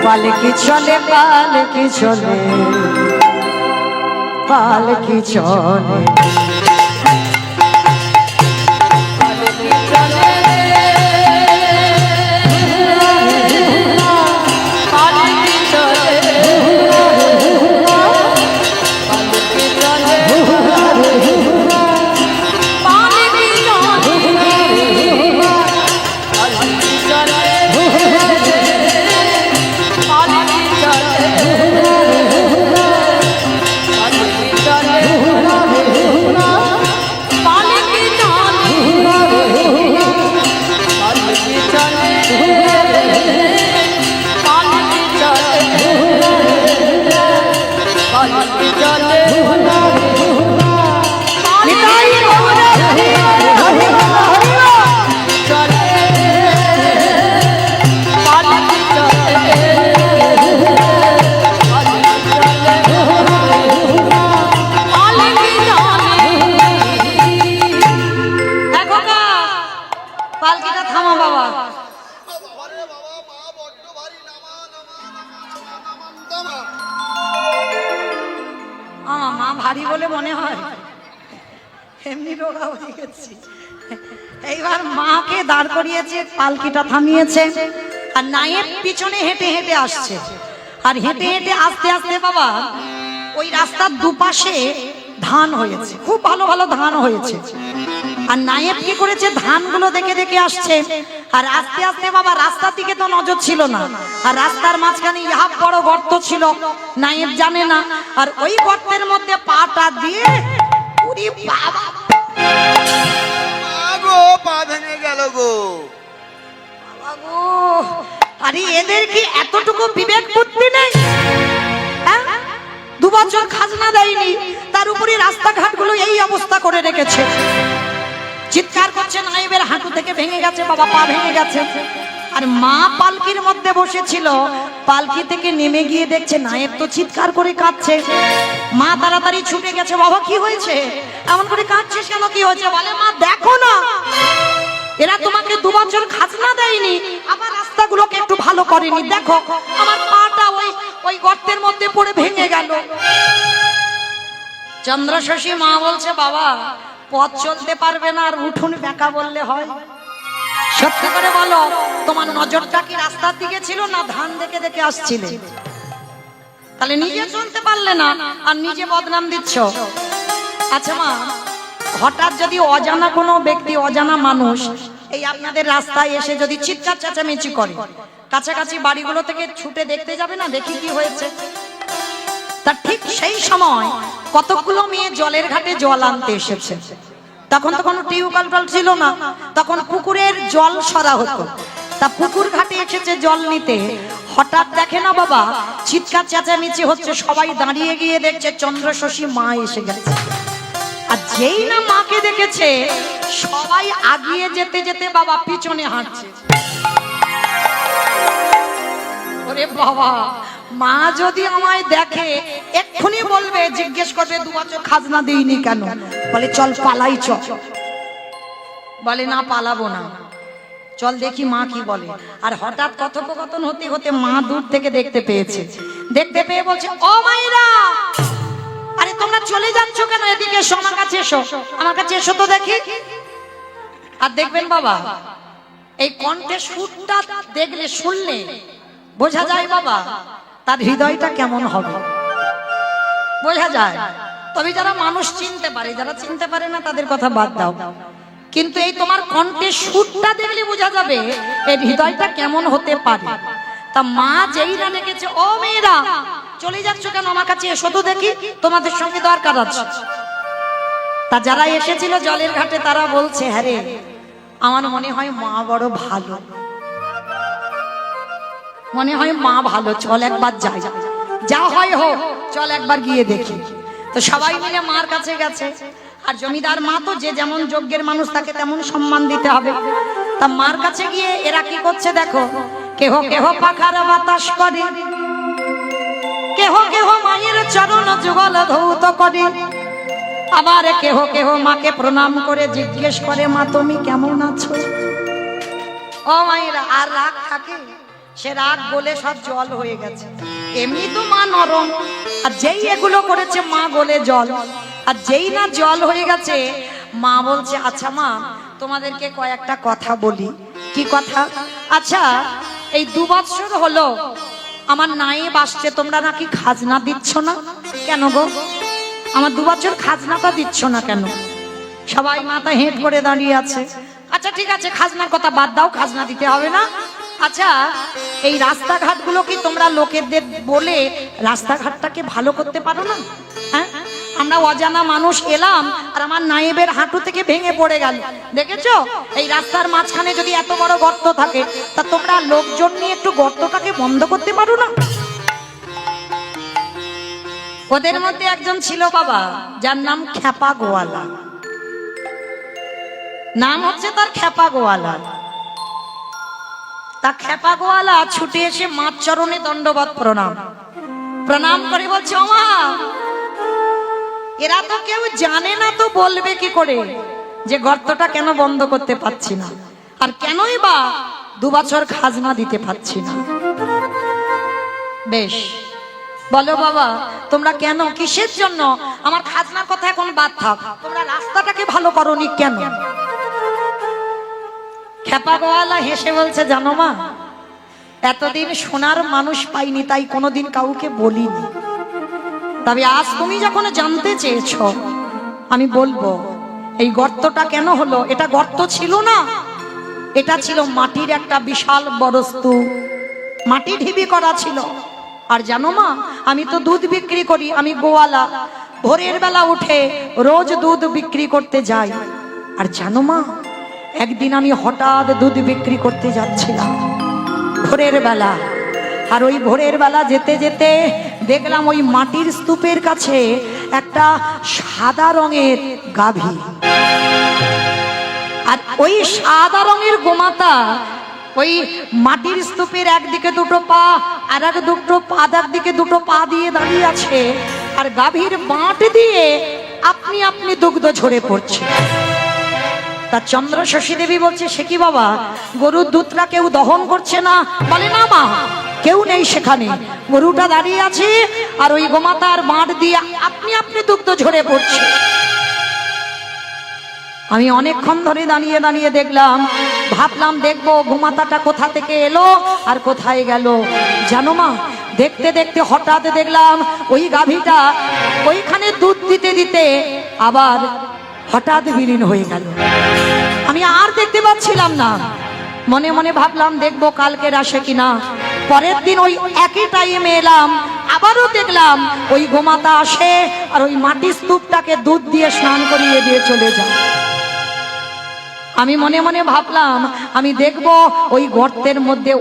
পালকি চলে পালকি চলে পালকি চলে ভারী বলে মনে হয়, এমনি রোগা হয়ে গেছি। এইবার মাকে দাঁড় করিয়েছে, পালকিটা থামিয়েছে, আর নায়েব পিছনে হেঁটে হেঁটে আসছে। আর হেঁটে হেঁটে আস্তে আস্তে বাবা ওই রাস্তার দুপাশে ধান হয়েছে, খুব ভালো ভালো ধান হয়েছে। আর নায়েব কি করেছে, ধানগুলো দেখে দেখে আসছে। আর আস্তে আস্তে বাবা রাস্তার দিকে তো নজর ছিল না, আর রাস্তার মাঝখানে ইহা বড় গর্ত ছিল, নায়েব জানে না। আর ওই গর্তের মধ্যে পাটা দিয়ে উরি বাবা গো পা ভেঙে গেল গো। আরে এদের কি এতটুকু বিবেক বুদ্ধি নেই? 2 বছর খাজনা দেয়নি, তার উপরে রাস্তাঘাট গুলো এই অবস্থা করে রেখেছে। চিৎকার করছে, নায়েবের হাঁটু থেকে ভেঙে গেছে বাবা, পা ভেঙে গেছে। আর মা পালকির মধ্যে বসেছিল, পালকি থেকে নেমে গিয়ে দেখছে নায়েব তো চিৎকার করে কাঁদছে। মা তাড়াতাড়ি ছুটে গেছে, বাবা কি হয়েছে, এমন করে কাঁদছিস কেন, কি হয়েছে? বলে মা দেখো না, এরা তোমাকে 2 বছর খাজনা দেয়নি, আবার রাস্তাগুলোকে একটু ভালো করেনি, দেখো আমার পাটা ওই গর্তের মধ্যে পড়ে ভেঙে গেল। চন্দ্রশশী মা বলছে, বাবা পথ চলতে পারবে না আর উঠুন বেঁকা বললে হয়? সত্যি করে বলো, তোমার নজরটা কি রাস্তার দিকে ছিল না ধান দেখে দেখে আসছিলে? তাহলে নিজে চলতে পারলে না আর নিজে বদনাম দিচ্ছ। আচ্ছা মা, হঠাৎ যদি অজানা কোনো ব্যক্তি, অজানা মানুষ এই আপনাদের রাস্তায় এসে যদি চিৎকার চেঁচামেচি করে, কাছাকাছি বাড়িগুলো থেকে ছুটে দেখতে যাবে না, দেখি কি হয়েছে? তার ঠিক সেই সময় কতগুলো মেয়ে জলের ঘাটে জল আনতে এসেছে। তখন তো কোনো টিউবওয়েল ছিল না, তখন পুকুরের জল সরা হতো। তা পুকুর ঘাটে এসেছে জল নিতে, হঠাৎ দেখে না বাবা চিৎকার চেঁচামেচি হচ্ছে, সবাই দাঁড়িয়ে গিয়ে দেখছে চন্দ্রশশী মা এসে গেছে। আর যেই না মাকে দেখেছে, সবাই আগিয়ে যেতে যেতে বাবা পিছনে হাঁটছে। ওরে বাবা, মা যদি আমায় দেখে এক্ষুনি বলবে, জিজ্ঞেস করবে 2 বছর খাজনা দিইনি কেন? বলে চল পালাই চল। বলে না পালাবো না, চল দেখি মা কি বলে। আর হঠাৎ কথোপকথন হতে হতে মা দূর থেকে দেখতে পেয়েছে, দেখতে পেয়ে বলছে, ও মায়েরা, আরে তোমরা চলে যাচ্ছ কেন? এদিকে এসো, আমার কাছে এসো, আমার কাছে এসো তো দেখি। আর দেখবেন বাবা এই কণ্ঠের সুরটা দেখলে, শুনলে বোঝা যায় বাবা তার হৃদয়টা কেমন হবে, বোঝা যায়। তবে যারা মানুষ চিনতে পারে, যারা চিনতে পারে না তাদের কথা বাদ দাও, কিন্তু এই তোমার কণ্ঠের সুরটা দেখলে বোঝা যাবে এর হৃদয়টা কেমন হতে পারে। তা মা যেই না ডেকেছে, ও মেয়েরা চলে যাচ্ছ কেন, আমার কাছে এসো তো দেখি, তোমাদের সঙ্গে দরকার আছে। তা যারা এসেছিল জলের ঘাটে তারা বলছে, হ্যাঁ রে, আমার মনে হয় মা বড় ভালো, মনে হয় মা ভালো, চল একবার যাই, যা হয় হোক চল একবার গিয়ে দেখি। তো সবাই মিলে মার কাছে গেছে। আর জমিদার মা তো যে যেমন যোগ্যের মানুষ তাকে তেমন সম্মান দিতে হবে। তা মার কাছে গিয়ে এরা কি করছে দেখো, কেহ কেহ পাখার বাতাস করে, কেহ কেহ মায়ের চরণ যুগল ধৌত করে, আবার কেহ কেহ মাকে প্রণাম করে জিজ্ঞেস করে মা তুমি কেমন আছো। ও মায়েরা, আর রাগ থাকে? সে রাগ বলে সব জল হয়ে গেছে। এমনি তো মা নরম, আর যেই এগুলো করেছে মা বলে জল, আর যেই না জল হয়ে গেছে মা বলছে আচ্ছা মা তোমাদেরকে কয়েকটা কথা বলি। কি কথা? আচ্ছা এই 2 বছর হলো আমার নায়েব আসছে, তোমরা নাকি খাজনা দিচ্ছ না কেন গো? আমার 2 বছর খাজনাটা দিচ্ছ না কেন? সবাই মাথা হেঁট করে দাঁড়িয়ে আছে। আচ্ছা ঠিক আছে, খাজনার কথা বাদ দাও, খাজনা দিতে হবে না। আচ্ছা এই রাস্তাঘাটগুলো কি তোমরা লোকেদের বলে রাস্তাঘাটটাকে ভালো করতে পারো না? হ্যাঁ, আমরা অজানা মানুষ এলাম আর আমার নায়েবের হাঁটু থেকে ভেঙে পড়ে গেল, দেখেছো? এই রাস্তার মাঝখানে যদি এত বড় গর্ত থাকে তা তোমরা লোকজন নিয়ে একটু গর্তটাকে বন্ধ করতে পারো না? ওদের মধ্যে একজন ছিল বাবা, যার নাম খ্যাপা গোয়ালা, নাম হচ্ছে তার খ্যাপা গোয়ালা। তা খ্যাপা গোয়ালা ছুটে এসে মার চরণে দণ্ডবত প্রণাম প্রণাম করে বলছে ও মা, এরা তো কেউ জানে না, তো বলবে কি করে যে গর্তটা কেন বন্ধ করতে পারছি না, আর কেনই বা 2 বছর খাজনা দিতে পারছি না? বেশ বলো বাবা, তোমরা কেন, কিসের জন্য? আমার খাজনার কথা এখন বাদ থাক, তোমরা রাস্তাটাকে ভালো করোনি কেন? খ্যাপা গোয়ালা হেসে বলছে জানো মা, এতদিন শোনার মানুষ পাইনি তাই কোনোদিন কাউকে বলিনি, তবে আজ তুমি যখন জানতে চেয়েছ আমি বলবো এই গর্তটা কেন হলো। এটা গর্ত ছিল না, এটা ছিল মাটির একটা বিশাল বড় স্তূপ, মাটি ঢিবি করা ছিল। আর জানো মা, আমি তো দুধ বিক্রি করি, আমি গোয়ালা, ভোরের বেলা উঠে রোজ দুধ বিক্রি করতে যাই। আর জানো মা, একদিন আমি হঠাৎ দুধ বিক্রি করতে যাচ্ছিলাম ভোরের বেলা, আর ওই ভোরের বেলা যেতে যেতে দেখলাম ওই মাটির স্তূপের কাছে একটা সাদা রঙের গাভী, আর ওই সাদা রঙের গোমাতা ওই মাটির স্তূপের একদিকে 2টো পা আর একদিকে 2টো পা দিয়ে দাঁড়িয়ে আছে, আর গাভীর বাঁট দিয়ে আপনি আপনি দুগ্ধ ঝরে পড়ছে। তা চন্দ্র শশী দেবী বলছে সে কি বাবা, গরুর দুধটা কেউ দহন করছে না? বলে না মা, কেউ নেই সেখানে, গরুটা দাঁড়িয়ে আছে আর ওই গোমাতার বাঁট দিয়ে আপনি আপনি দুগ্ধ ঝরে পড়ছে। আমি অনেকক্ষণ ধরে দাঁড়িয়ে দাঁড়িয়ে দেখলাম, ভাবলাম দেখবো গোমাতাটা কোথা থেকে এলো আর কোথায় গেল। জানো মা, দেখতে দেখতে হঠাৎ দেখলাম ওই গাভীটা ওইখানে দুধ দিতে দিতে আবার হঠাৎ বিলীন হয়ে গেল। আমি আর দেখতে পাচ্ছিলাম না, মনে মনে ভাবলাম দেখবো কালকের আসে কিনা। পরের দিন ওই একই টাইমে এলাম, আবারও দেখলাম ওই গোমাতা আসে আর ওই মাটির স্তূপটাকে দুধ দিয়ে স্নান করিয়ে দিয়ে চলে যায়। আমি মনে মনে ভাবলাম আমি দেখব ওই গর্তের মধ্যে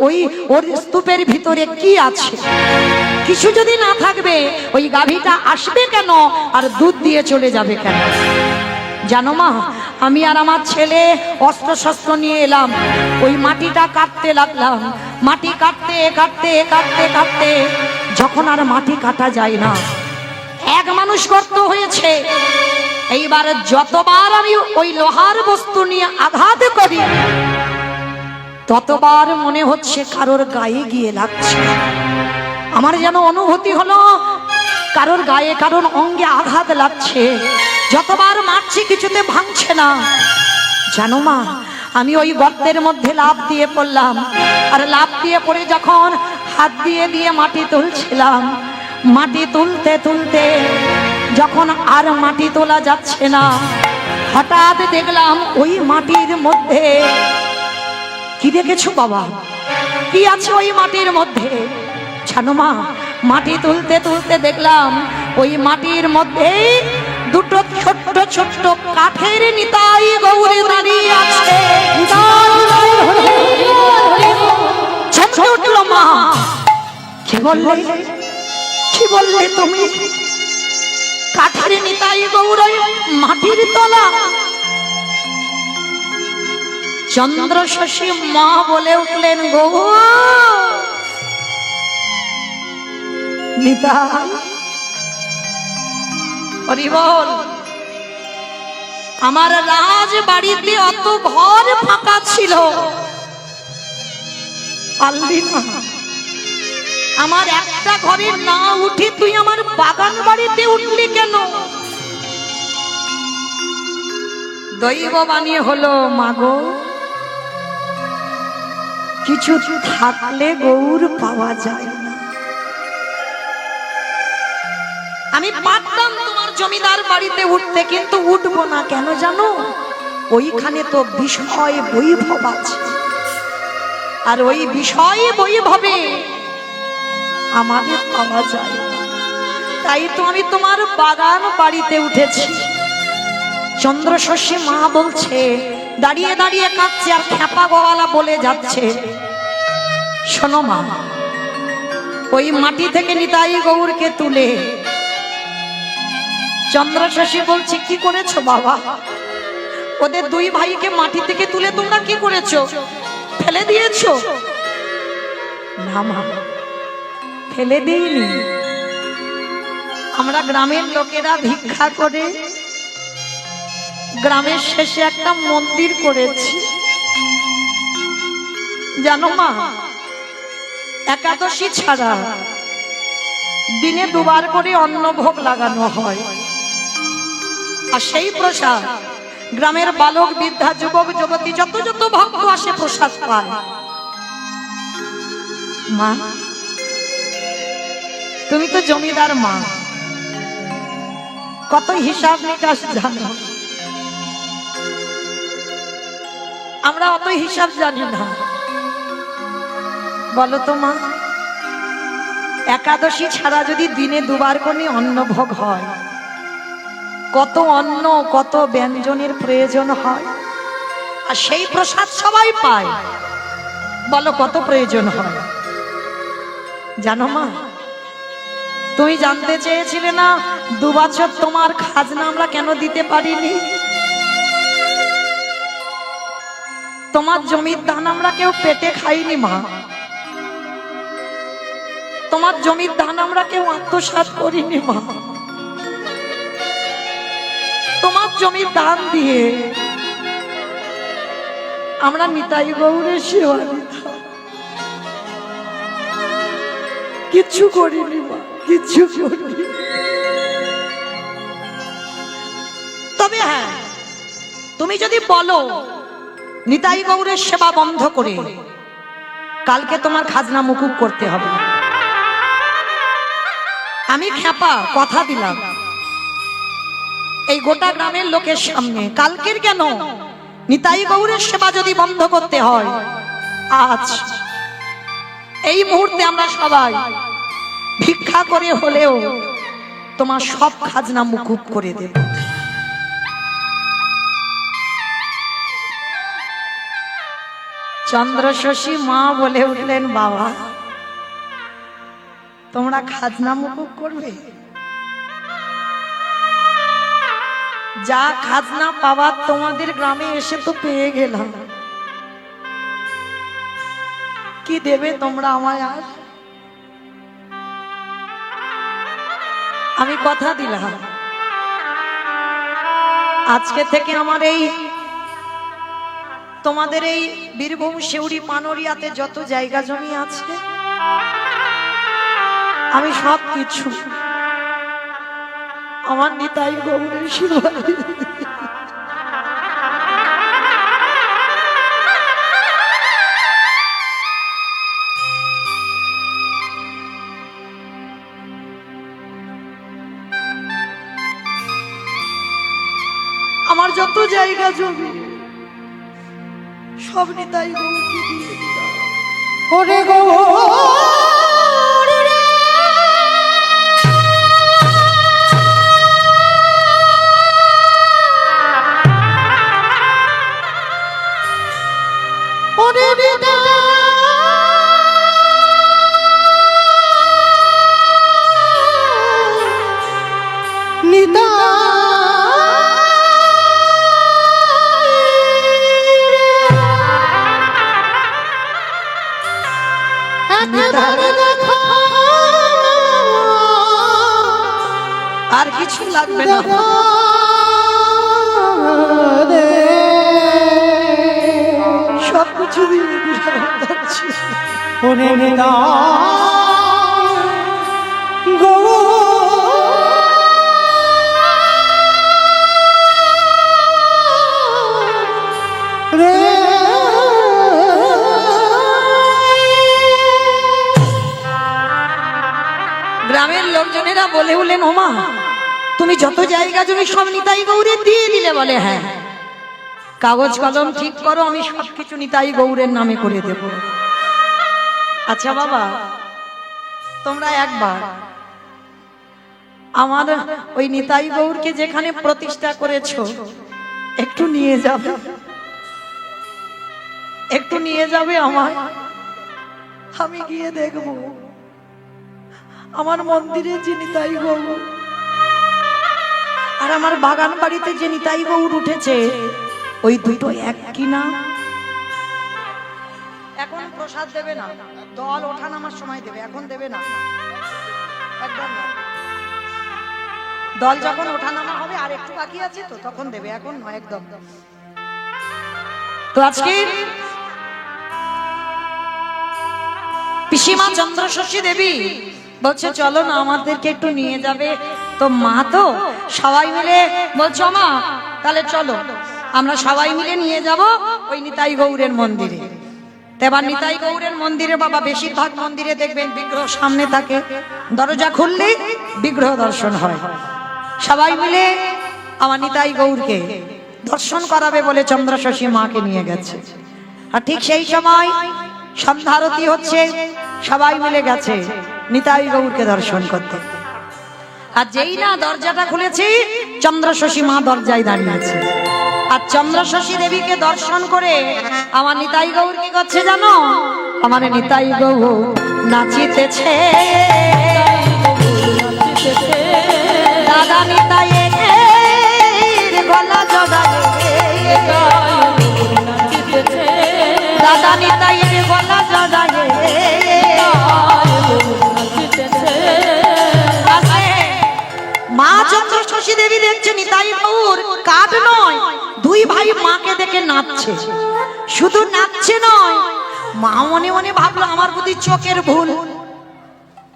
ওর স্তূপের ভিতরে কি আছে, কিছু যদি না থাকবে ওই গাভীটা আসবে কেন আর দুধ দিয়ে চলে যাবে কেন। জানো মা, আমি আর আমার ছেলে অস্ত্র শস্ত্র নিয়ে এলাম, ওই মাটিটা কাটতে লাগলাম। মাটি কাটতে কাটতে কাটতে কাটতে যখন আর মাটি কাটা যায় না, এক মানুষ গর্ত হয়েছে। এইবার যতবার আমি ওই লোহার বস্তু নিয়ে আঘাত করি ততবার মনে হচ্ছে কারোর গায়ে গিয়ে লাগছে। আমার যেন অনুভূতি হলো কারোর গায়ে কারোর অঙ্গে আঘাত লাগছে। যতবার মারছি কিছুতে ভাঙছে না। জানো মা, আমি ওই গর্তের মধ্যে লাফ দিয়ে পড়লাম, আর লাফ দিয়ে পড়ে যখন হাত দিয়ে দিয়ে মাটি তুলছিলাম, মাটি তুলতে তুলতে যখন আর মাটি তোলা যাচ্ছে না, হঠাৎ দেখলাম ওই মাটির মধ্যে কি দেখেছো বাবা, কি আছে ওই মাটির মধ্যে? জানো মা, মাটি তুলতে তুলতে দেখলাম ওই মাটির মধ্যে দুটো ছোট্ট ছোট্ট কাঠের নিতাই গৌরী দাঁড়িয়ে আছে। উঠলো মা, কি বললে, কি বললে তুমি? কাঠের নিতাই গৌরী মাটির চন্দ্রশশী মা বলে উঠলেন, গো নিতাই, হরি বল। আমার রাজ বাড়িতে অত ঘর ফাঁকা ছিল, পারলি না আমার একটা ঘরে না উঠে তুই আমার বাগান বাড়িতে উঠলি কেন? দৈব বানিয়ে হলো, মাগো কিছু থাকলে গৌর পাওয়া যায় না। আমি পারতাম তোমার জমিদার বাড়িতে উঠতে, কিন্তু উঠবো না। কেন জানো? ওইখানে তো বিষয় বৈভব আছে, আর ওই বিষয় বৈভবে আমাদের পাওয়া যায় না। তাই তো আমি তোমার বাগান বাড়িতে উঠেছি। চন্দ্রশশী মা বলছে, দাঁড়িয়ে দাঁড়িয়ে কাঁদছে, আর খ্যাপা গলা বলে যাচ্ছে, শোনো মা, ওই মাটি থেকে নিতাই গৌরকে তুলে। চন্দ্রশশী বলছে, কি করেছো বাবা? ওদের দুই ভাইকে মাটি থেকে তুলে তোমরা কি করেছো? ফেলে দিয়েছো? না মা, ফেলে দিইনি। আমরা গ্রামের লোকেরা ভিক্ষা করে গ্রামের শেষে একটা মন্দির করেছি। জানো মা, একাদশী ছাড়া দিনে দুবার করে অন্নভোগ লাগানো হয়, আর সেই প্রসাদ গ্রামের বালক বৃদ্ধা যুবক যুবতী যত যত ভক্ত আসে প্রসাদ পায়। মা, তুমি তো জমিদার মা, কত হিসাব নিকাশ জানো, আমরা অত হিসাব জানি না। বলো তো মা, একাদশী ছাড়া যদি দিনে দুবার করে অন্নভোগ হয়, কত অন্ন কত ব্যঞ্জনের প্রয়োজন হয়, আর সেই প্রসাদ সবাই পায়। বলো কত প্রয়োজন হয়? জানো মা, তুমি জানতে চেয়েছিলে না 2 বছর তোমার খাজনা আমরা কেন দিতে পারিনি? তোমার জমির ধান আমরা কেউ পেটে খাইনি মা, তোমার জমির ধান আমরা কেউ আত্মসাৎ করিনি মা। তোমার জমির ধান দিয়ে আমরা নিতাই গৌরের সেবা দিতাম, কিচ্ছু করিনি মা, কিচ্ছু করিনি। তবে হ্যাঁ, তুমি যদি বলো নিতাই গৌরের সেবা বন্ধ করে কালকে তোমার খাজনা মুকুব করতে হবে, আমি খ্যাপা কথা দিলাম এই গোটা গ্রামের লোকের সামনে, কালকের কেন নিতাই গৌরের সেবা যদি বন্ধ করতে হয়, আজ এই মুহূর্তে আমরা সবাই ভিক্ষা করে হলেও তোমার সব খাজনা মুকুব করে দেব। চন্দ্রশশী মা বলে উঠলেন, বাবা তোমরা খাজনা মুকুব করবে? যা খাজনা পাওয়ার তোমাদের গ্রামে এসে তো পেয়ে গেলাম, কি দেবে তোমরা আমায়? আর আমি কথা দিলাম আজকে থেকে আমার এই তোমাদের এই বীরভূম শিউরি পানরিয়াতে যত জায়গা জমি আছে, আমি সব কিছু আমার নিতাই গৌরের সেবা। আমার যত জায়গা জমি সব নিতাই গৌরকে দিয়ে দিলাম। ওরে গৌর রে, ওরে নিতাই আর কিছু লাগবে না। সব কিছু দিয়ে দিলাম। ওরে নিতা গৌর রে গ্রামের লোকজনেরা বলে উঠলেন, ওমা তুমি যত জায়গা জমি সব নিতাই গৌরের দিয়ে দিলে? বলে হ্যাঁ, কাগজ কলম ঠিক করো, আমি সবকিছু নিতাই গৌরের নামে করে দেব। আচ্ছা বাবা, তোমরা একবার আমার ওই নিতাই গৌরকে যেখানে প্রতিষ্ঠা করেছো একটু নিয়ে যাবে, একটু নিয়ে যাবে আমার, আমি গিয়ে দেখব আমার মন্দিরে যে নিতাই গৌর আর আমার বাগান বাড়িতে যে নিতাই গৌর উঠেছে ওই দুটো এক কিনা। এখন প্রসাদ দেবে না, দল ওঠানামার সময় দেবে, এখন দেবে না, একদম না। দল যখন ওঠানামা হবে আর একটু বাকি আছে তো তখন দেবে, এখন নয় একদম। তো আজকে পিসিমা চন্দ্রশশী দেবী বলছে চলো না আমাদেরকে একটু নিয়ে যাবে। তো মা তো সবাই মিলে বলছো মা তাহলে চলো আমরা সবাই মিলে নিয়ে যাব ওই নিতাই গৌরের মন্দিরে। এবার নিতাই গৌরের মন্দিরে বাবা বেশিরভাগ মন্দিরে দেখবেন বিগ্রহ সামনে থাকে, দরজা খুললে বিগ্রহ দর্শন হয়। সবাই মিলে আমার নিতাই গৌরকে দর্শন করাবে বলে চন্দ্রশশী মাকে নিয়ে গেছে। আর ঠিক সেই সময় সন্ধ্যা আরতি হচ্ছে, সবাই মিলে গেছে নিতাই গৌরকে দর্শন করতে। আর যেই না দরজাটা খুলেছি চন্দ্রশশী মা দরজায় দাঁড়িয়েছে। আর চন্দ্রশশী দেবীকে দর্শন করে আমার নিতাই গৌর কি করছে জানো? আমার নিতাই গৌর নাচিতেছে, দাদা নিতাই গলা জড়ায়ে, দাদা নিতাই গলা জড়ায়ে। মা চন্দ্রশশী দেবী দেখছে নিতাই গৌর কাঠ নয়, দুই ভাই মাকে দেখে নাচছে। শুধু নাচছে নয়, মা মনে মনে ভাবলো আমার বুদ্ধি চোখের ভুল,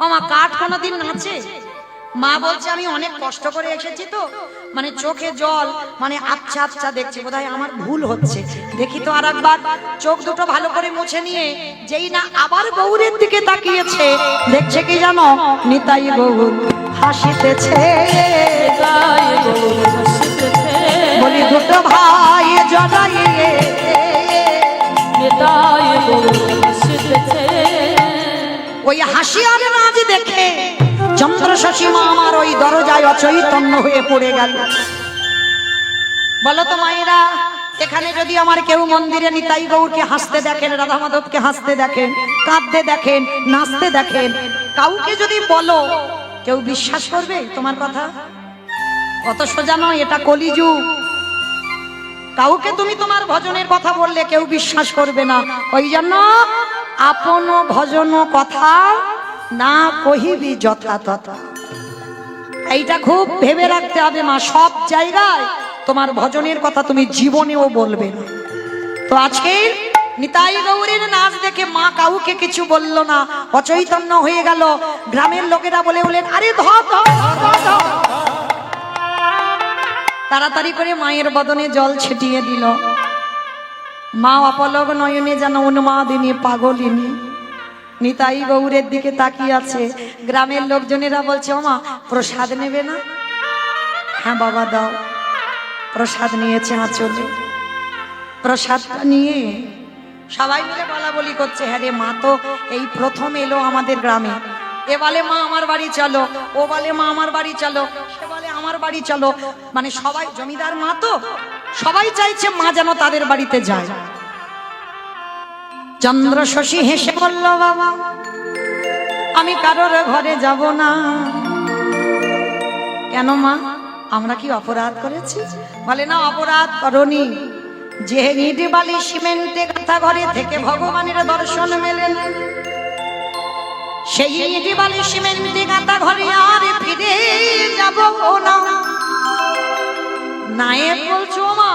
আমার কাঠ কোনোদিন নাচে? মা বলছে আমি অনেক কষ্ট করে এসেছি তো, মানে চোখে জল, মানে আচ্ছা আচ্ছা দেখছি, বোধহয় আমার ভুল হচ্ছে, দেখি তো আর একবার। চোখ দুটো ভালো করে মুছে নিয়ে যেই না আবার গৌরের দিকে তাকিয়েছে, দেখছে কি জানো? নিতাই গৌর হাসিতেছে। বলি দুটো ভাই জড়াইয়ে ওই হাসি আর নাচ দেখে চন্দ্রশশী মা আমার ওই দরজায় অচৈতন্য হয়ে পড়ে গেল। বলো তো মায়েরা, এখানে যদি আমার কেউ মন্দিরে নিতাই গৌরকে হাসতে দেখেন, রাধা মাধবকে হাসতে দেখেন, কাঁদতে দেখেন, নাচতে দেখেন, কাউকে যদি বলো কেউ বিশ্বাস করবে তোমার কথা? কত সোজা নয়, এটা কলিযুগ। কাউকে তুমি তোমার ভজনের কথা বললে কেউ বিশ্বাস করবে না। ওই জন্য আপন ভজন কথা না কহিবি যথা তথা, এইটা খুব ভেবে রাখতে হবে মা। সব জায়গায় তোমার ভজনের কথা তুমি জীবনেও বলবে না। তো আজকে নিতাই গৌরের নাচ দেখে মা কাউকে কিছু বলল না, অচৈতন্য হয়ে গেল। গ্রামের লোকেরা বলে বলেন আরে ধর ধর ধর ধর। তাড়াতাড়ি করে মায়ের বদনে জল ছিটিয়ে দিল। মা অপলক নয়নে যেন উন্মাদিনী পাগলিনী নিতাই গৌরের দিকে তাকিয়ে আছে। গ্রামের লোকজনেরা বলছে ওমা প্রসাদ নেবে না? হ্যাঁ বাবা দাও। প্রসাদ নিয়েছে আঁচলে, প্রসাদটা নিয়ে সবাই মিলে বলা বলি করছে, হ্যাঁ রে মা তো এই প্রথম এলো আমাদের গ্রামে। এ বলে মা আমার বাড়ি চলো, ও বলে মা আমার বাড়ি চলো, সে বলে আমার বাড়ি চলো। মানে সবাই জমিদার মা তো, সবাই চাইছে মা যেন তাদের বাড়িতে যায়। চন্দ্রশশী হেসে বলল বাবা আমি কারোর ঘরে যাব না। কেন মা, আমরা কি অপরাধ করেছি? বলে না অপরাধ করনি, যে ইট বালি সিমেন্টে গাঁথা ঘরে থেকে ভগবানের দর্শন মেলে না। সেই ইটি বালি সিমেন্ট গাঁথা ঘরে আর ফিরে যাব না। নায়েব বলছো মা,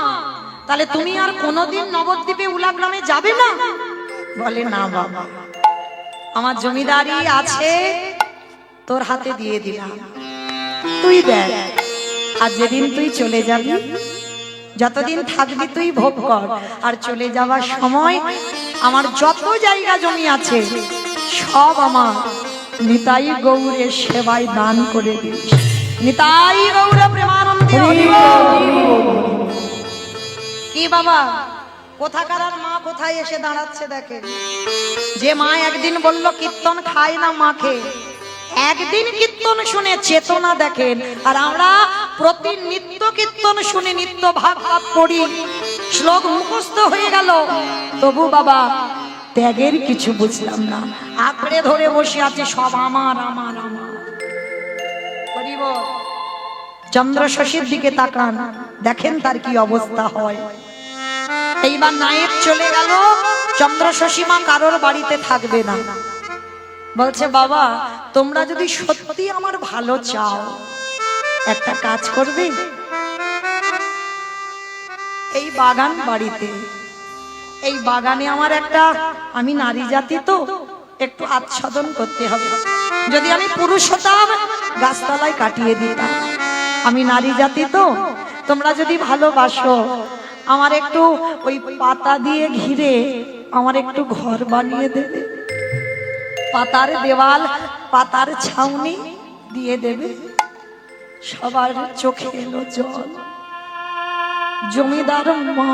তাহলে তুমি আর কোনোদিন নবদ্বীপে উলাগ্রামে যাবে না? বলে না বাবা, আমার জমিদারি আছে, তোর হাতে দিয়ে দিলাম, তুই দেখ। আর যেদিন তুই চলে যাবি, যতদিন থাকবি তুই ভোগ কর, আর চলে যাওয়ার সময় আমার যত জায়গা জমি আছে সব আমার নিতাই গৌরের সেবায় দান করে দিস। নিতাই গৌর প্রেমানন্দে হরি বল। কি বাবা, কোথাকার আর মা কোথায় এসে দাঁড়াচ্ছে দেখেন। যে মা একদিন বলল কীর্তন খায় না মাকে, একদিন কীর্তন শুনে চেতনা দেখেন। আর আমরা প্রতি নিত্য কীর্তন শুনে নিত্য ভাগবত পড়ি, শ্লোক মুখস্থ হয়ে গেল, তবু বাবা ত্যাগের কিছু বুঝলাম না, আঁকড়ে ধরে বসে আছে সব আমার আমার আমার। চন্দ্র শশীর দিকে তাকান, দেখেন তার কি অবস্থা হয়। এইবার নায়েব চলে গেল, চন্দ্র শশী মা কারোর বাড়িতে থাকবে না। বলছে বাবা, তোমরা যদি সত্যি আমার ভালো চাও একটা কাজ করবে, এই বাগান বাড়িতে, এই বাগানে আমার একটা, আমি নারী জাতি তো একটু আচ্ছাদন করতে হবে। যদি আমি পুরুষ হতাম গাছতলায় কাটিয়ে দিতাম, আমি নারী জাতি তো, তোমরা যদি ভালোবাসো আমার একটু ওই পাতা দিয়ে ঘিরে আমার একটু ঘর বানিয়ে দেবে, পাতার দেওয়াল, পাতার ছাউনি দিয়ে দেবে। সবার চোখে এলো জল। জমিদার মা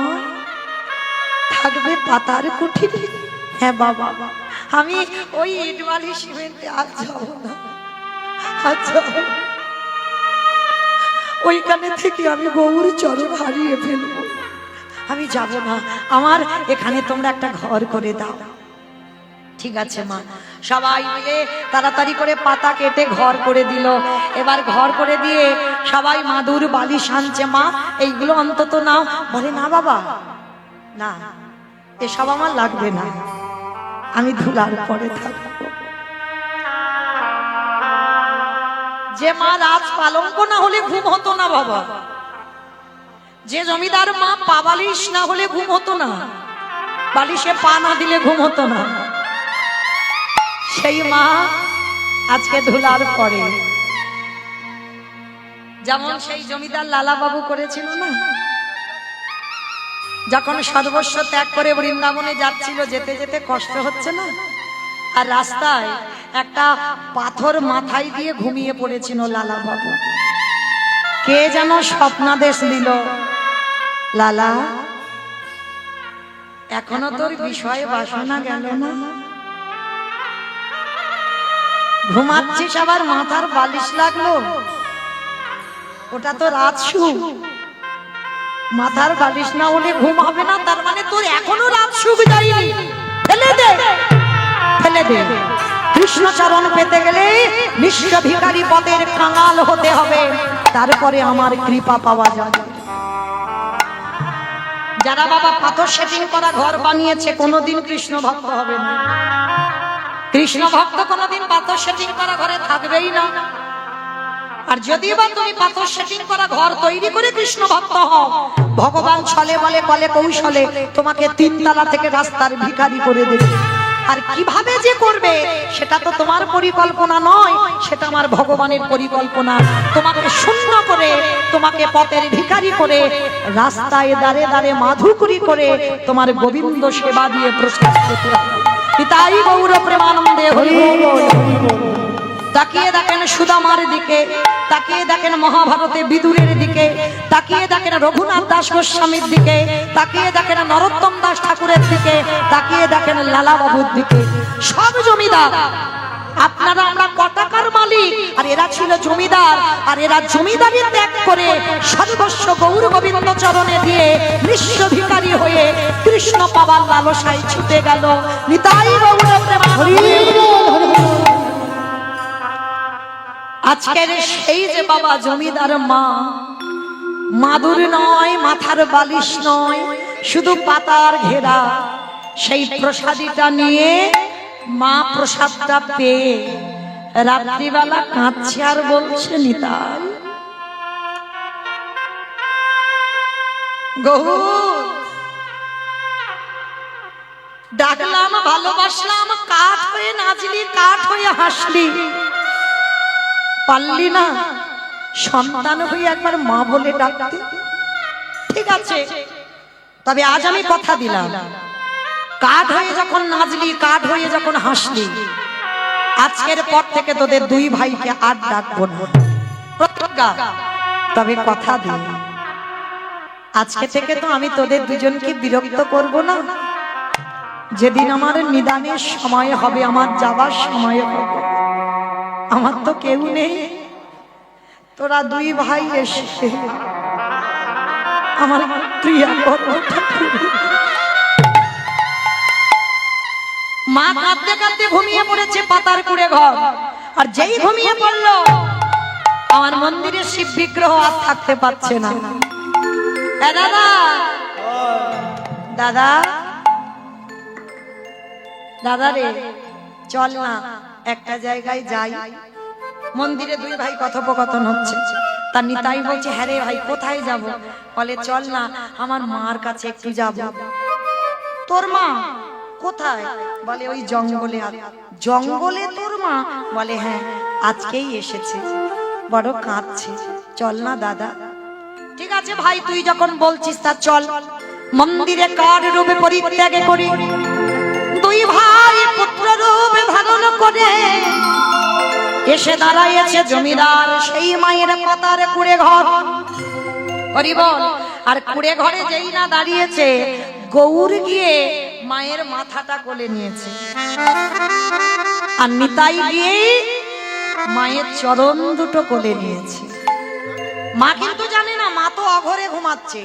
থাকবে পাতার কুঠিরে। হ্যাঁ বাবা, আমি ওই ইটবালি সিমেন্টে আর যাবো না, আর যাবো না। ওইখানে থেকে আমি গৌর চরণ হারিয়ে ফেলবো, আমি যাব না। আমার এখানে তোমরা একটা ঘর করে দাও। ঠিক আছে মা। সবাই মিলে তাড়াতাড়ি করে পাতা কেটে ঘর করে দিল। এবার ঘর করে দিয়ে সবাই মাদুর বালিশ আনছে, মা এইগুলো অন্তত নাও। বলে না বাবা, না এসব আমার লাগবে না, আমি ধুলার পরে থাকবো। যে মা রাত পালঙ্ক না হলে ঘুম হতো না বাবা, যে জমিদার মা পা বালিশ না হলে ঘুম হতো না, বালিশে পা না দিলে ঘুম হতো না, সেই মা আজকে ধুলার পরে। যেমন সেই জমিদার লালা বাবু করেছিল না, যখন সর্বস্ব ত্যাগ করে বৃন্দাবনে যাচ্ছিল, যেতে যেতে কষ্ট হচ্ছে না, আর রাস্তায় একটা পাথর মাথায় দিয়ে ঘুমিয়ে পড়েছিল লালা বাবু। কে যেন স্বপ্নাদেশ দিল, লালা এখনো তোর বিষয় বাসনা গেল না, ঘুমাচ্ছিস আবার মাথার বালিশ লাগলো, ওটা তো রাজসু, মাথার বালিশ না হলে ঘুম হবে না, তার মানে তোর এখনো রাজসু যায়নি, ফেলে দে, ফেলে দে। কৃষ্ণচরণ পেতে গেলে নিঃস্ব ভিখারি পদের কাঙাল হতে হবে, তারপরে আমার কৃপা পাওয়া যাবে। যারা বাবা পাথর সেটিং করা ঘর বানিয়েছে কোনোদিন কৃষ্ণ ভক্ত হবে না। কৃষ্ণ ভক্ত কোনোদিন পাথর সেটিং করা ঘরে থাকবেই না। আর যদি বা তুমি পাথর সেটিং করা ঘর তৈরি করে কৃষ্ণ ভক্ত হও, ভগবান ছলে বলে কলে কৌশলে তোমাকে 3 তলা থেকে রাস্তার ভিখারি করে দেবে। আর কিভাবে যে করবে সেটা তো তোমার পরিকল্পনা নয়, সেটা আমার ভগবানের পরিকল্পনা। তোমাকে শূন্য করে, তোমাকে পথের ভিখারি করে, রাস্তায় দাঁড়ে দাঁড়ে মাধুকরী করে তোমার গোবিন্দ সেবা দিয়ে প্রস্তুত করতে হবে। তাই গৌর প্রেমানন্দে হরি বল। তাকিয়ে দেখেন সুদামার দিকে, তাকিয়ে দেখেন মহাভারতে বিদুরের দিকে, তাকিয়ে দেখেন রঘুনাথ দাস গোস্বামীর দিকে, তাকিয়ে দেখেন নরোত্তম দাস ঠাকুরের দিকে, তাকিয়ে দেখেন লালা বাবুর দিকে। সব জমিদার, আপনারা আমরা কটাকার মালিক, আর এরা ছিল জমিদার। আর এরা জমিদারি ত্যাগ করে সর্বস্ব গৌর গোবিন্দ চরণে দিয়ে নিঃস্ব ভিখারি হয়ে কৃষ্ণ পাবার লালসায় ছুটে গেল। নিতাই গৌর প্রেমানন্দে। আজকের সেই যে বাবা জমিদার মা, মাদুর নয়, মাথার বালিশ নয়, শুধু পাতার ঘেরা সেই প্রসাদীটা নিয়ে মা প্রসাদটা পেয়ে রাত্রিবেলা কাঁদছে আর বলছে নিতাই গৌর ডাকলাম ভালোবাসলাম কাঠ হয়ে নাচলি কাঠ হয়ে হাসলি পারলি না সন্তান হয়ে একবার মা বলে ডাকতে ঠিক আছে তবে আজ আমি কথা দিলাম কাঠ হয়ে যখন নাচলি কাঠ হয়ে যখন হাসলি আজকের পর থেকে তোদের দুই ভাইকে আর ডাকবো না প্রতিজ্ঞা তবে কথা দিই আজকে থেকে তো আমি তোদের দুজনকে বিরক্ত করব না যেদিন আমার নিদানের সময় হবে আমার যাবার সময় হবে আমার তো কেউ নেই তোরা দুই ভাই এসে আমার প্রিয়া মা কাঁদতে কাঁদতে ঘুমিয়ে পড়েছে পাতার কুড়ে ঘর আর যেই ঘুমিয়ে পড়লো আমার মন্দিরের শিব বিগ্রহ আর থাকতে পারছে না দাদা দাদা দাদা রে চল না একটা জায়গায় যাই মন্দিরে দুই ভাই কথোপকথন হচ্ছে তার নিতাই বলছে হ্যাঁ রে ভাই কোথায় যাব বলে চল না আমার মার কাছে একটু যাব তোর মা কোথায় বলে ওই জঙ্গলে জঙ্গলে তোর মা বলে হ্যাঁ আজকেই এসেছে বড় কাঁদছে চল না দাদা ঠিক আছে ভাই তুই যখন বলছিস তা চল মন্দিরে কার রূপে পরিত্যাগে করি দুই ভাই পুত্র রূপে ধারণ করে এসে দাঁড়াইছে জমিদার সেই মায়ের পাতার কুড়ে ঘর হরিবল আর কুড়ে ঘরে যেই না দাঁড়িয়েছে গৌর গিয়ে মায়ের মাথাটা কোলে নিয়েছে আর নিতাই গিয়ে মায়ের চরণ দুটো কোলে নিয়েছে মা কিন্তু জানে না মা তো অঘরে ঘুমাচ্ছে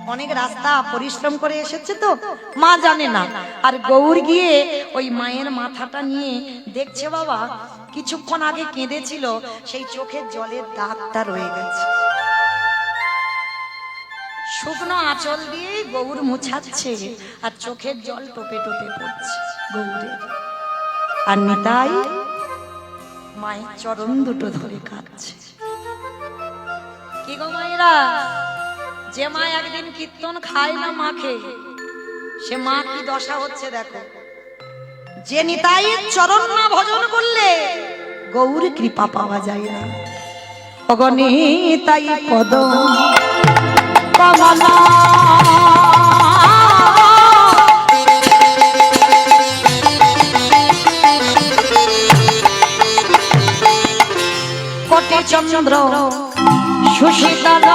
অনেক রাস্তা পরিশ্রম করে এসেছে তো মা জানে না আর গৌর গিয়ে ওই মায়ের মাথাটা নিয়ে দেখছে বাবা কিছুক্ষণ আগে কেঁদেছিল সেই চোখের জলের দাগটা রয়ে গেছে শুকনো আঁচল দিয়ে গৌর মুছাচ্ছে আর চোখের জল টোপে টোপে পড়ছে গৌরের আর নিতাই মায়ের চরণ দুটো ধরে কাঁদছে কি গো মায়েরা যে মা একদিন কীর্তন খায় না মাকে সে মা কি দশা হচ্ছে দেখো যে নিতাই চরণ না ভজন করলে গৌর কৃপা পাওয়া যায় না অগণিতাই পদ কমলা কোটি চন্দ্র সুশীতল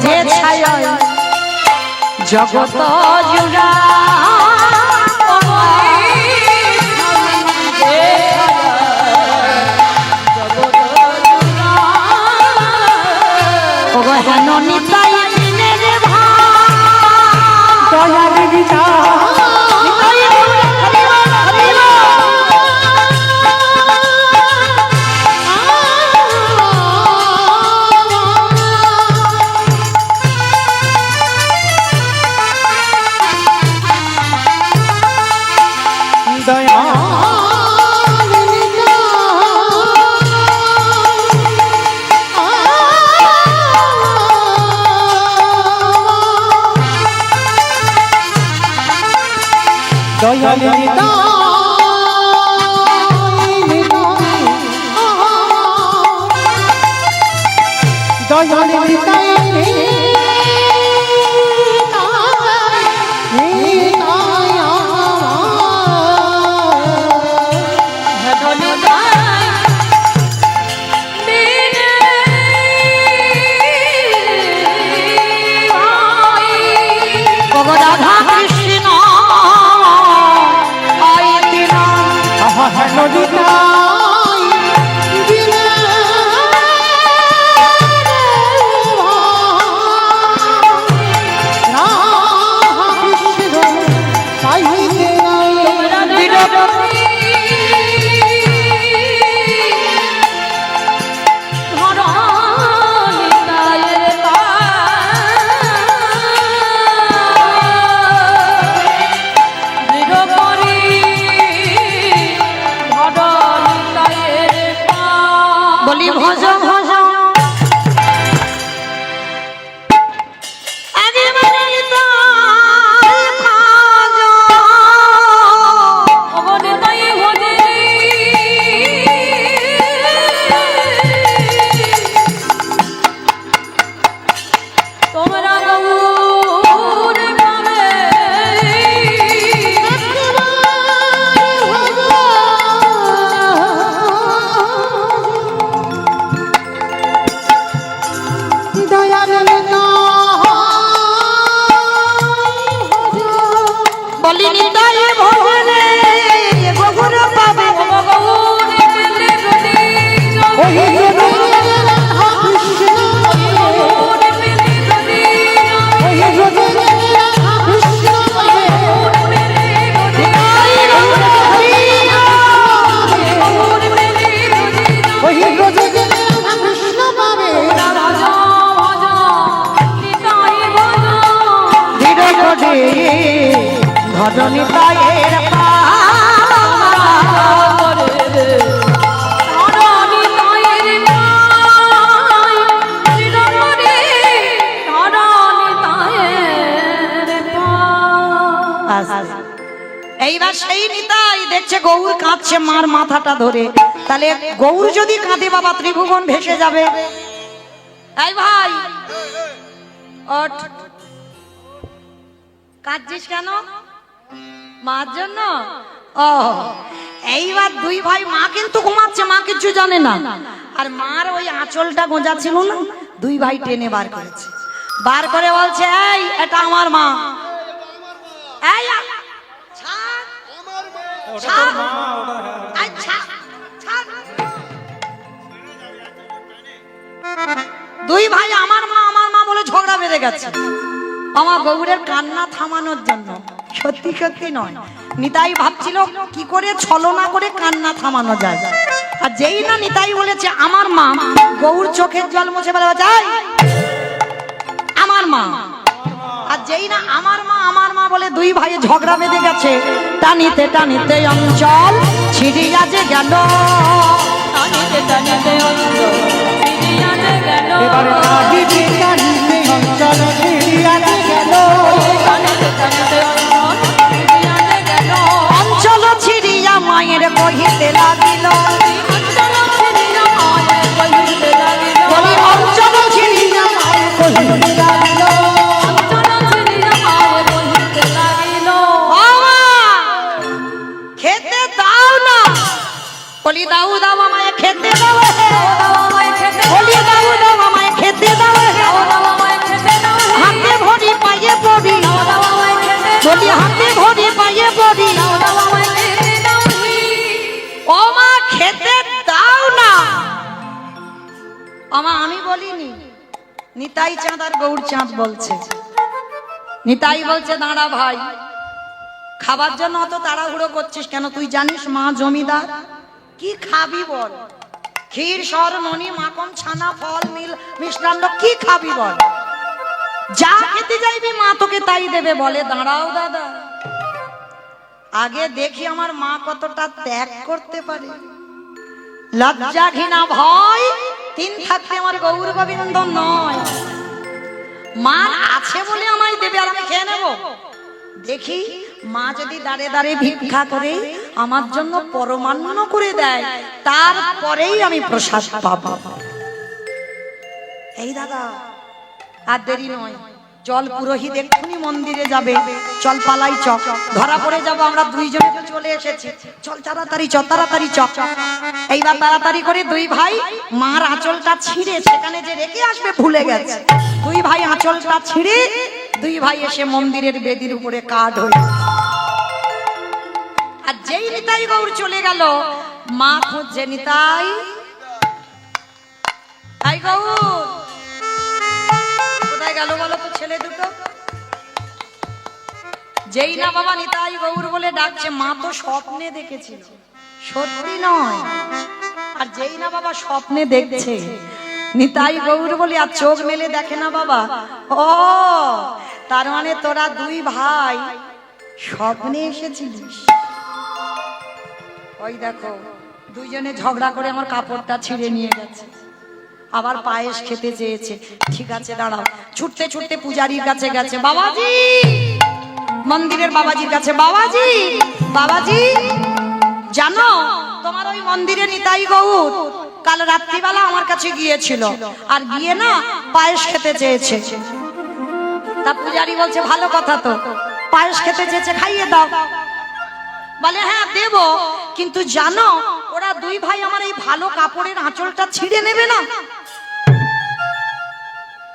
যে ছায় জগত জুড়া নিতাই দিনের বলি নিতাই ভোলে গৌর পাবে গৌর পেলে যদি ওই গৌর পেলে যদি ধরণী তায়ের এইবার সেই নিতাই দেখছে গৌর কাঁদছে মার মাথাটা ধরে, তাহলে গৌর যদি কাঁদে বাবা ত্রিভুবন ভেসে যাবে। এই ভাই ওঠ, কাঁদছিস কেন? মার জন্য? ও এইবার দুই ভাই, মা কিন্তু ঘুমাচ্ছে, মা কিছু জানে না, আর মার ওই আঁচলটা গোঁজা ছিল না, দুই ভাই টেনে বার করেছে, বার করে বলছে এই এটা আমার মা। এই ছাড়, ছাড়, এই ছাড়, ছাড়। দুই ভাই আমার মা বলে ঝগড়া বেঁধে গেছে আমার গৌরের কান্না থামানোর জন্য। সত্যি সত্যি নয়, নিতাই ভাবছিল কি করে ছলনা করে কান্না থামানো যায়, আর যেই না নিতাই বলেছে আমার মা, গৌর চোখের জল মুছে ফেলে যায় আমার মা, আর যেই না আমার মা বলে দুই ভাই ঝগড়া বেঁধে গেছে। টানিতে টানিতে অঞ্চল ছিড়িয়া যে গেল, টানিতে টানিতে অঞ্চল ছিড়িয়া যে গেল, এবারে টানিতে টানিতে অঞ্চল ছিড়িয়া যে গেল, টানিতে টানিতে অঞ্চল ছিড়িয়া যে গেল, অঞ্চল ছিড়িয়া মায়ের কহিতে লাগিল, অঞ্চল ছিড়িয়া মায়ের কহিতে লাগিল, বলি অঞ্চল ছিড়িয়া মায়ের কহিতে লাগিল। অঞ্চল ছিড়িয়া মায়ের কহিতে লাগিল, ও মা, খেতে দাও না, বলি দাও দাও আমায় খেতে দাও, আমায় খেতে বলি দাও দাও আমায় খেতে দাও, দাও, আমায় খেতে দাও, হাতে ভরি পায়ে পড়ি, দাও, আমায় খেতে বলি হাতে ভরি পায়ে পড়ি, দাও, আমায় খেতে দাও, ও মা খেতে দাও না। আমা আমি বলিনি, নিতাই চাঁদ আর গৌর চাঁদ বলছে। নিতাই বলছে দাঁড়া ভাই, খাবার জন্য অত তাড়াহুড়ো করছিস কেন? তুই জানিস মা জমিদার, কি খাবি বল? ক্ষীর সরমণি মাখন ছানা ফল মিল মিষ্টান্ন কি খাবি বল? যা খেতে যাইবি মা তোকে তাই দেবে। বলে দাঁড়াও দাদা, আগে দেখি আমার মা কতটা ত্যাগ করতে পারে। লজ্জা ঘৃণা ভয় তিন থাকতে আমার গৌর গোবিন্দ নয়, মা আছে বলে আমায় দেবে আর আমি খেয়ে নেব। দেখি মা যদি দাঁড়ে দাঁড়ে ভিক্ষা করে আমার জন্য পরমান্ন করে দেয়, তারপরেই আমি প্রসাদ পাবো। এই দাদা আর দেরি নয়, চল পুরোহিত এক্ষুনি মন্দিরে যাবে, চল পালাই চক, ধরা পড়ে যাব আমরা দুইজনে তো চলে এসেছি, চল তাড়াতাড়ি চ, তাড়াতাড়ি চ। এইবার তাড়াতাড়ি করে দুই ভাই মার আঁচলটা ছিঁড়ে সেখানে যে রেখে আসবে ভুলে গেছে, দুই ভাই আঁচলটা ছিঁড়ে দুই ভাই এসে মন্দিরের বেদির উপরে কাঠ হয়ে, আর যেই নিতাই গৌর চলে গেল মা খুঁজছে নিতাই, তাই গৌর কোথায় গেল বলো তো ছেলে দুটো? যেই না বাবা নিতাই গৌর বলে ডাকছে, মা তো স্বপ্নে দেখেছিল, সত্যি নয়। আর যেই না বাবা স্বপ্নে দেখছে নিতাই গৌর বলে, আর চোখ মেলে দেখে না বাবা, ও তার মানে তোরা দুই ভাই স্বপ্নে এসেছিলিস। ওই দেখো দুইজনে ঝগড়া করে আমার কাপড়টা ছিঁড়ে নিয়ে গেছে, আবার পায়েস খেতে চেয়েছে। ঠিক আছে দাঁড়াও, ছুটতে ছুটতে পূজারীর কাছে গেছে, বাবাজি, মন্দিরের বাবাজির কাছে, বাবাজি বাবাজি জানো তোমার ওই মন্দিরে নিতাই গৌর কাল রাত্রিবেলা আমার কাছে গিয়েছিল, আর গিয়ে না পায়েস খেতে চেয়েছে। তা পূজারী বলছে ভালো কথা তো, পায়েস খেতে চেয়েছে খাইয়ে দাও। বলে হ্যাঁ দেব, কিন্তু জানো ওরা দুই ভাই আমার এই ভালো কাপড়ের আঁচলটা ছিঁড়ে নেবে না।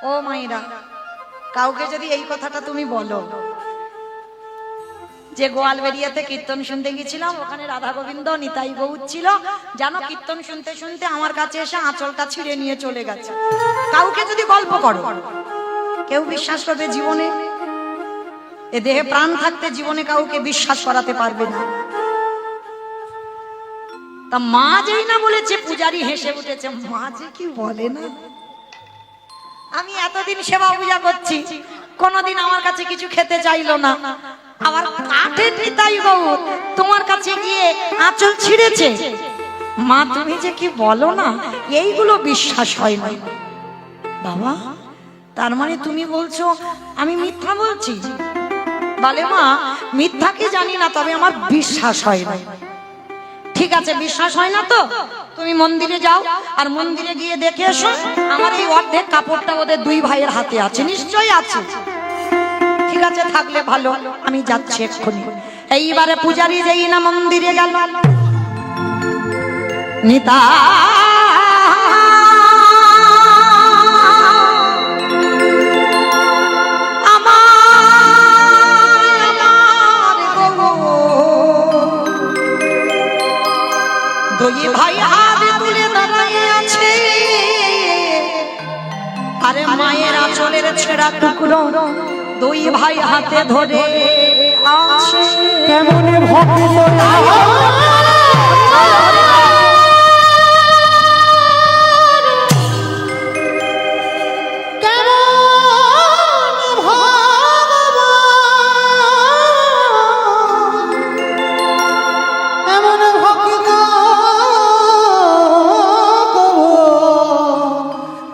ও মাইরা, কাউকে যদি এই কথাটা তুমি বলো, যে গোয়ালবেড়িয়াতে কীর্তন শুনতে গেছিলাম, ওখানে রাধা গোবিন্দ নিতাই গৌর ছিল, জানো কীর্তন শুনতে শুনতে আমার কাছে এসে আঁচলটা ছিঁড়ে নিয়ে চলে গেছে। কাউকে যদি গল্প করো, কেউ বিশ্বাস করবে জীবনে? এ দেহে প্রাণ থাকতে জীবনে কাউকে বিশ্বাস করাতে পারবে না। তা মা যেই না বলেছে, পূজারি হেসে উঠেছে, মা যে কি বলে না। আমি এতদিন সেবা পূজা করছি, কোনদিন আমার কাছে কিছু খেতে চাইলো না, আবার কাঠের নিতাই গৌর তোমার কাছে গিয়ে আঁচল ছিঁড়েছে। মা তুমি যে কি বলো না, এইগুলো বিশ্বাস হয় না। বাবা, তার মানে তুমি বলছো আমি মিথ্যা বলছি? বলে মা, মিথ্যা কি জানি না, তবে আমার বিশ্বাস হয় না। ঠিক আছে, বিশ্বাস হয় না তো তুমি মন্দিরে যাও, আর মন্দিরে গিয়ে দেখে এসো আমার এই অর্ধেক কাপড়টা ওদের দুই ভাইয়ের হাতে আছে। নিশ্চয়ই আছে। ঠিক আছে, থাকলে ভালো, আমি যাচ্ছি এক্ষুনি। এইবারে পূজারি যেই না মন্দিরে গেল, নিতা দুই ভাই হাত তুলে দাঁড়িয়ে আছে, আরে মায়ের আঁচলের ছেঁড়া টুকরো দুই ভাই হাতে ধরে আছে। কেমন ভক্ত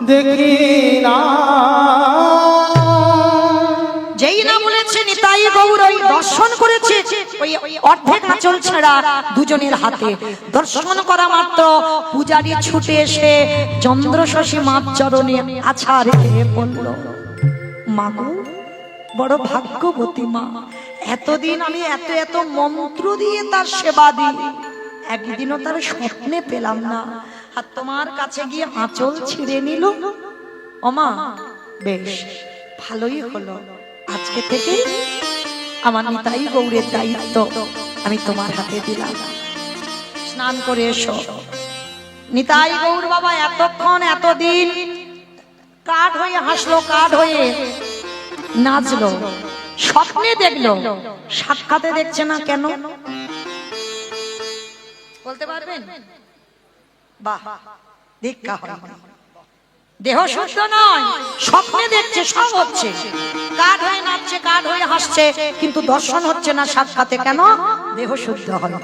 দেখি না। যেই না বলেছে নিতাই গৌর ওই দর্শন করেছে, ওই অর্ধেক আঁচল ছেঁড়া দুজনের হাতে দর্শন করা মাত্র পূজারি ছুটে এসে চন্দ্রশশী মার চরণে আছাড় খেয়ে পড়ল। মা গো, বড় ভাগ্যবতী মা, এতদিন আমি এত এত মন্ত্র দিয়ে তার সেবা দিই, একদিনও তার স্বপ্নে পেলাম না, আর তোমার কাছে গিয়ে আঁচল ছিঁড়ে নিল। ওমা, বেশ ভালোই হলো, আজকে থেকে আমার নিতাই গৌরের দায়িত্ব আমি তোমার হাতে দিলাম। স্নান করে এসো। নিতাই গৌর বাবা এতক্ষণ এতদিন কাঠ হয়ে হাসলো, কাঠ হয়ে নাচলো, স্বপ্নে দেখলো, সাক্ষাতে দেখছে না কেন বলতে পারবেন? বাহ, দীক্ষা হয়, দেহ শুদ্ধ নয়, স্বপ্নে দেখছে, সব হচ্ছে, কাঠ হয়ে নাচছে, কাঠ হয়ে হাসছে, কিন্তু দর্শন হচ্ছে না সাক্ষাতে। কেন? দেহ শুদ্ধ হয়।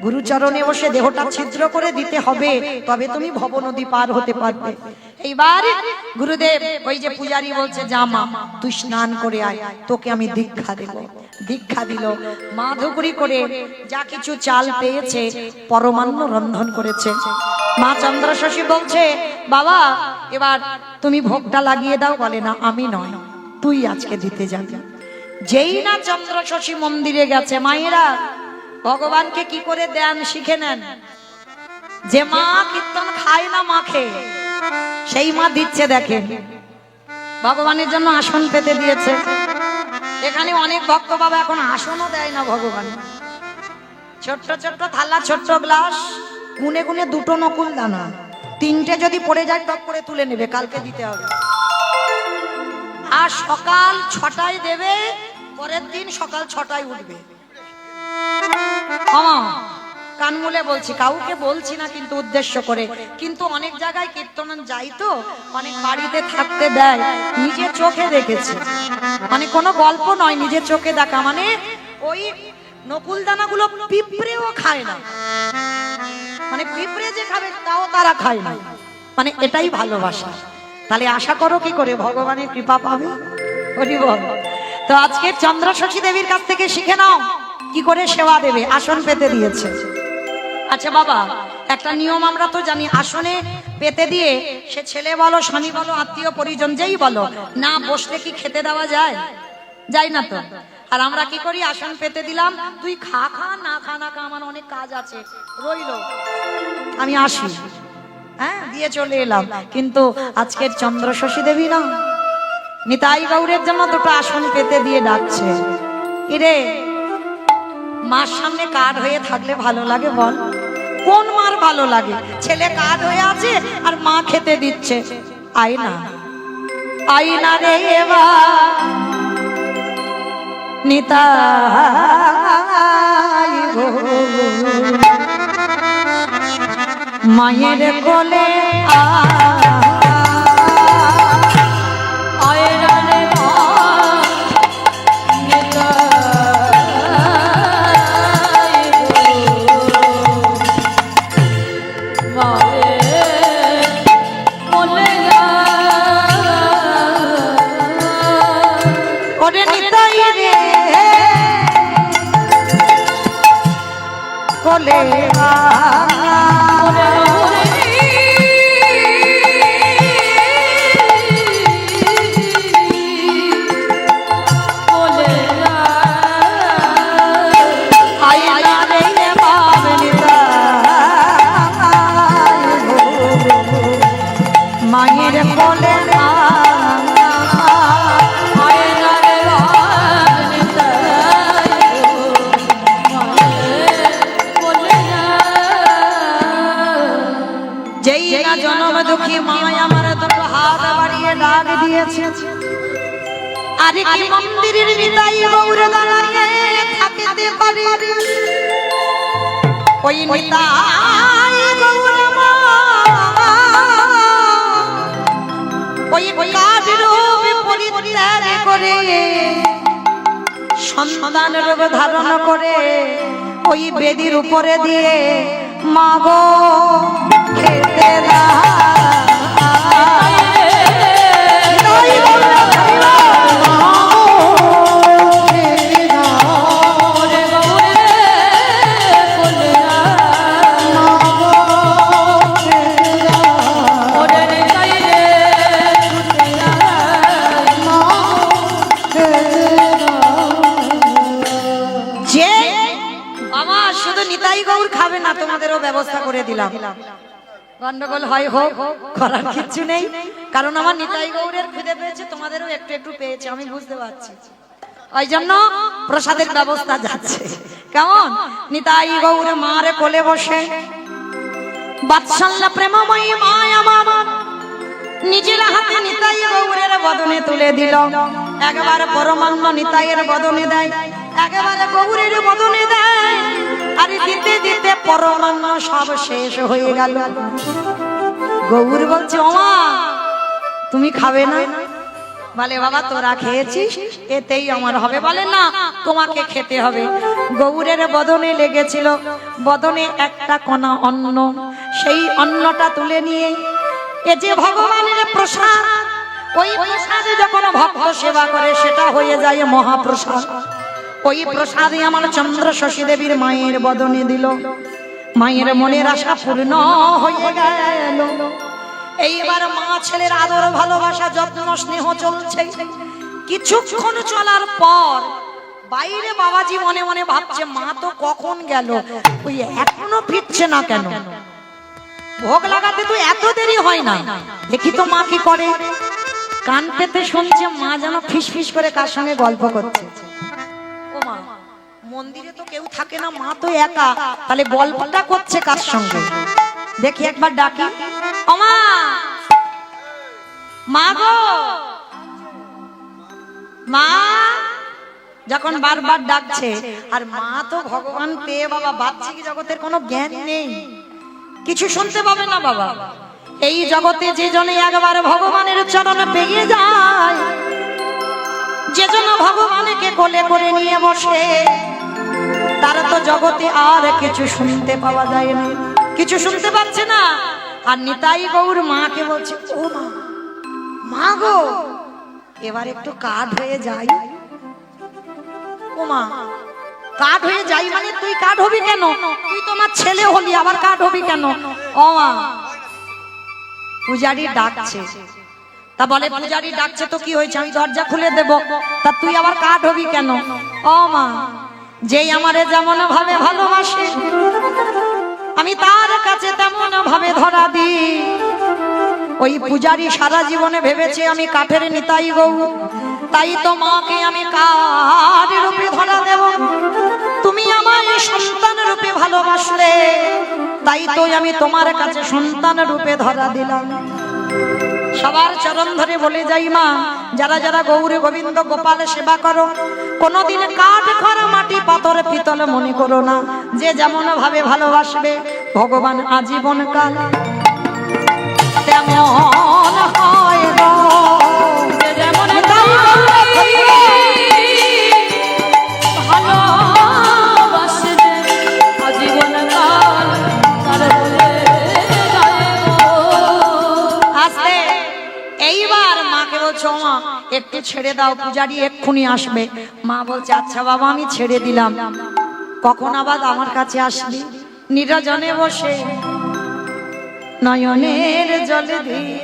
গুরুচরণে বসে দেহটা ছিদ্র করে দিতে হবে, তবে তুমি ভব নদী পার হতে পারবে। এইবার গুরুদেব ওই যে পূজারি বলছে, যা মা তুই স্নান করে আয়, তোকে আমি দীক্ষা দেব। দীক্ষা দিল, মা ধুকুরি করে যা কিছু চাল পেয়েছে পরমান্ন রন্ধন করেছে। মা চন্দ্রশশী বলছে, বাবা এবার তুমি ভোগটা লাগিয়ে দাও। বলে না, আমি নয়, তুই আজকে দিতে যাবি। যেই না চন্দ্রশশী মন্দিরে গেছে, মায়েরা ভগবানকে কি করে দেন শিখে নেন। যে মা কীর্তন খায় না মাখে, সেই মা দিচ্ছে। দেখেন, ভগবানের জন্য আসন পেতে দিয়েছে। এখানে অনেক ভক্ত বাবা এখন আসনও দেয় না ভগবান। ছোট্ট ছোট্ট থালা, ছোট্ট গ্লাস, গুনে গুনে দুটো নকুল দানা, তিনটে যদি পড়ে যায় টপ করে তুলে নেবে, কালকে দিতে হবে। আর সকাল 6টায় দেবে, পরের দিন সকাল 6টায় উঠবে। কান মুলে বলছি, কাউকে বলছি না কিন্তু উদ্দেশ্য করে। কিন্তু অনেক জায়গায় কীর্তন যাই তো, অনেক বাড়িতে থাকতে দেয়, নিজের চোখে দেখেছে, মানে কোনো গল্প নয়, নিজের চোখে দেখা। মানে ওই নকুল দানাগুলো পিঁপড়েও খায় না, মানে পিঁপড়ে যে খাবে তাও তারা খায় না, মানে এটাই ভালোবাসা। তাহলে আশা করো কি করে ভগবানের কৃপা পাবে? হরি বল। তো আজকে চন্দ্রশশী দেবীর কাছ থেকে শিখে নাও কি করে সেবা দেবে। আসন পেতে দিয়েছে। আচ্ছা বাবা, একটা নিয়ম আমরা তো জানি, আসনে পেতে দিয়ে সে ছেলে বলো, স্বামী বলো, আত্মীয় পরিজন যেই বলো, না বসলে কি খেতে দেওয়া যায়? যায় না তো। আর আমরা কি করি, আসন পেতে দিলাম, তুই খা খা, না খা না খা, আমার অনেক কাজ আছে, রইলো, আমি আসি, হ্যাঁ দিয়ে চলে এলাম। কিন্তু আজকের চন্দ্রশশী দেবী না, নিতাই গৌরের জন্য দুটো আসন পেতে দিয়ে ডাকছে, ইরে মার সামনে কাঠ হয়ে থাকলে ভালো লাগে বল? কোন মার ভালো লাগে? ছেলে কাঠ হয়ে আছে আর মা খেতে দিচ্ছে। আয়না আয়না রে এবার নিতাই গো, মায়ের কোলে ওরে নিতাই রে কোলে মায়ের কোলে যেই না জনম দুঃখী মায় আমার দুটো হাত বাড়িয়ে ডাক দিয়েছে, আরে কি মন্দিরের নিতাই গৌর দাঁড়াইয়ে থাকিতে পারে? ওই নিতাই গৌর মা ওই কাঠ রূপ পরিত্যাগ করে সন্তান রূপ ধারণ করে ওই বেদির উপরে দিয়ে মাগো খেতে খাবে না, তোমাদেরও ব্যবস্থা করে দিলাম। গন্ডগোল হয় হোক, করার কিচ্ছু নেই, কারণ আমার নিতাই গৌরের খিদে পেয়েছে, তোমাদেরও একটু একটু পেয়েছে, আমি বুঝতে পারছি। ওই জন্য প্রসাদের ব্যবস্থা যাচ্ছে। কেমন? নিতাই গৌর মারে কোলে বসে বাৎসল্য প্রেমময়ী মা আমার নিজের হাতে নিতাই গৌরের বদনে তুলে দিল। একবার পরমান্ন নিতাইয়ের বদনে দেয়, একেবারে গৌরের বদনে দেয়, আর দিতে দিতে পরমান্ন সব শেষ হয়ে গেল। গৌর বলছে, ওমা তুমি খাবে না? বলে, বাবা তোরা খেয়েছিস, এতেই আমার হবে। বলে, না তোমাকে খেতে হবে। গৌরের বদনে লেগেছিল, বদনে একটা কণা অন্ন, সেই অন্নটা তুলে নিয়ে এ যে ভগবানের প্রসাদ, ওই প্রসাদে যখন ভক্ত সেবা করে সেটা হয়ে যায় মহাপ্রসাদ। ওই প্রসাদে আমার চন্দ্র শশী দেবীর মায়ের বদনে দিল। মায়ের মনের আশা পূর্ণ হয়ে গেল। এইবার মা ছেলের আদর ভালোবাসা যত্ন স্নেহ চলছে। কিছুক্ষণ চলার পর বাইরে বাবাজি মনে মনে ভাবছে, মা তো কখন গেল, ওই এখনো ফিরছে না কেন? ভোগ লাগাতে তো এত দেরি হয় না, দেখি তো মা কি করে। কান পেতে শুনছে মা যেন ফিস ফিস করে কার সঙ্গে গল্প করছে। ও মা, মন্দিরে তো কেউ থাকে না, মা তো একা, তাহলে গল্পটা করছে কার সঙ্গে? দেখি একবার ডাকি, ও মা, মা গো মা। যখন বারবার ডাকছে, আর মা তো ভগবান পেয়ে বাবা বাহ্যিক জগতের কোনো জ্ঞান নেই, কিছু শুনতে পাবে না বাবা। এই জগতে যে জনে একবার ভগবানের চরণে পেয়ে যায়, যে জন ভগবানকে কোলে করে নিয়ে বসে, তারা তো জগতে আর কিছু শুনতে পাওয়া যায় না, কিছু শুনতে পাচ্ছে না। আর নিতাই গৌর মাকে বলছে, ও মা, মা গো এবার একটু কাঠ হয়ে যাই। ও মা, কাঠ হয়ে যাই মানে তুই কাঠ হবি কেন? তুই তো আমার ছেলে হলি, আবার কাঠ হবি কেন? ও মা, পূজারি ডাকছে। তা বলে, পূজারি ডাকছে তো কি হয়েছে, আমি দরজা খুলে দেব, তা তুই আবার কাঠ হবি কেন? ও মা, যেই আমারে যেমন ভাবে ভালোবাসে, আমি তার কাছে তেমন ভাবে ধরা দিই। ওই পূজারি সারা জীবনে ভেবেছে আমি কাঠের নিতাই গৌর, তাই তো মাকে আমি কাঠ রূপে ধরা দেব। তুমি আমায় সন্তান রূপে ভালোবাসলে, তাই তো আমি তোমার কাছে সন্তান রূপে ধরা দিলাম। সবার চরণ ধরে বলে যাই মা, যারা যারা গৌরী গোবিন্দ গোপাল সেবা করো, কোনোদিন কাঠ খড় মাটি পাথর পিতল মনে করো না। যে যেমন ভাবে ভালোবাসবে ভগবান আজীবন কাল তেমন হয় গো। যেমন তাই ভালোবাসবে আজীবন কাল তার বলে যায় গো। আস্তে এইবার মাকে বলছো মা একটু ছেড়ে দাও, পূজারি এক্ষুনি আসবে। মা বলছে আচ্ছা বাবা আমি ছেড়ে দিলাম। কখন আবার আমার কাছে আসলি? নিরজনে বসে নয়নের জলে দিয়ে,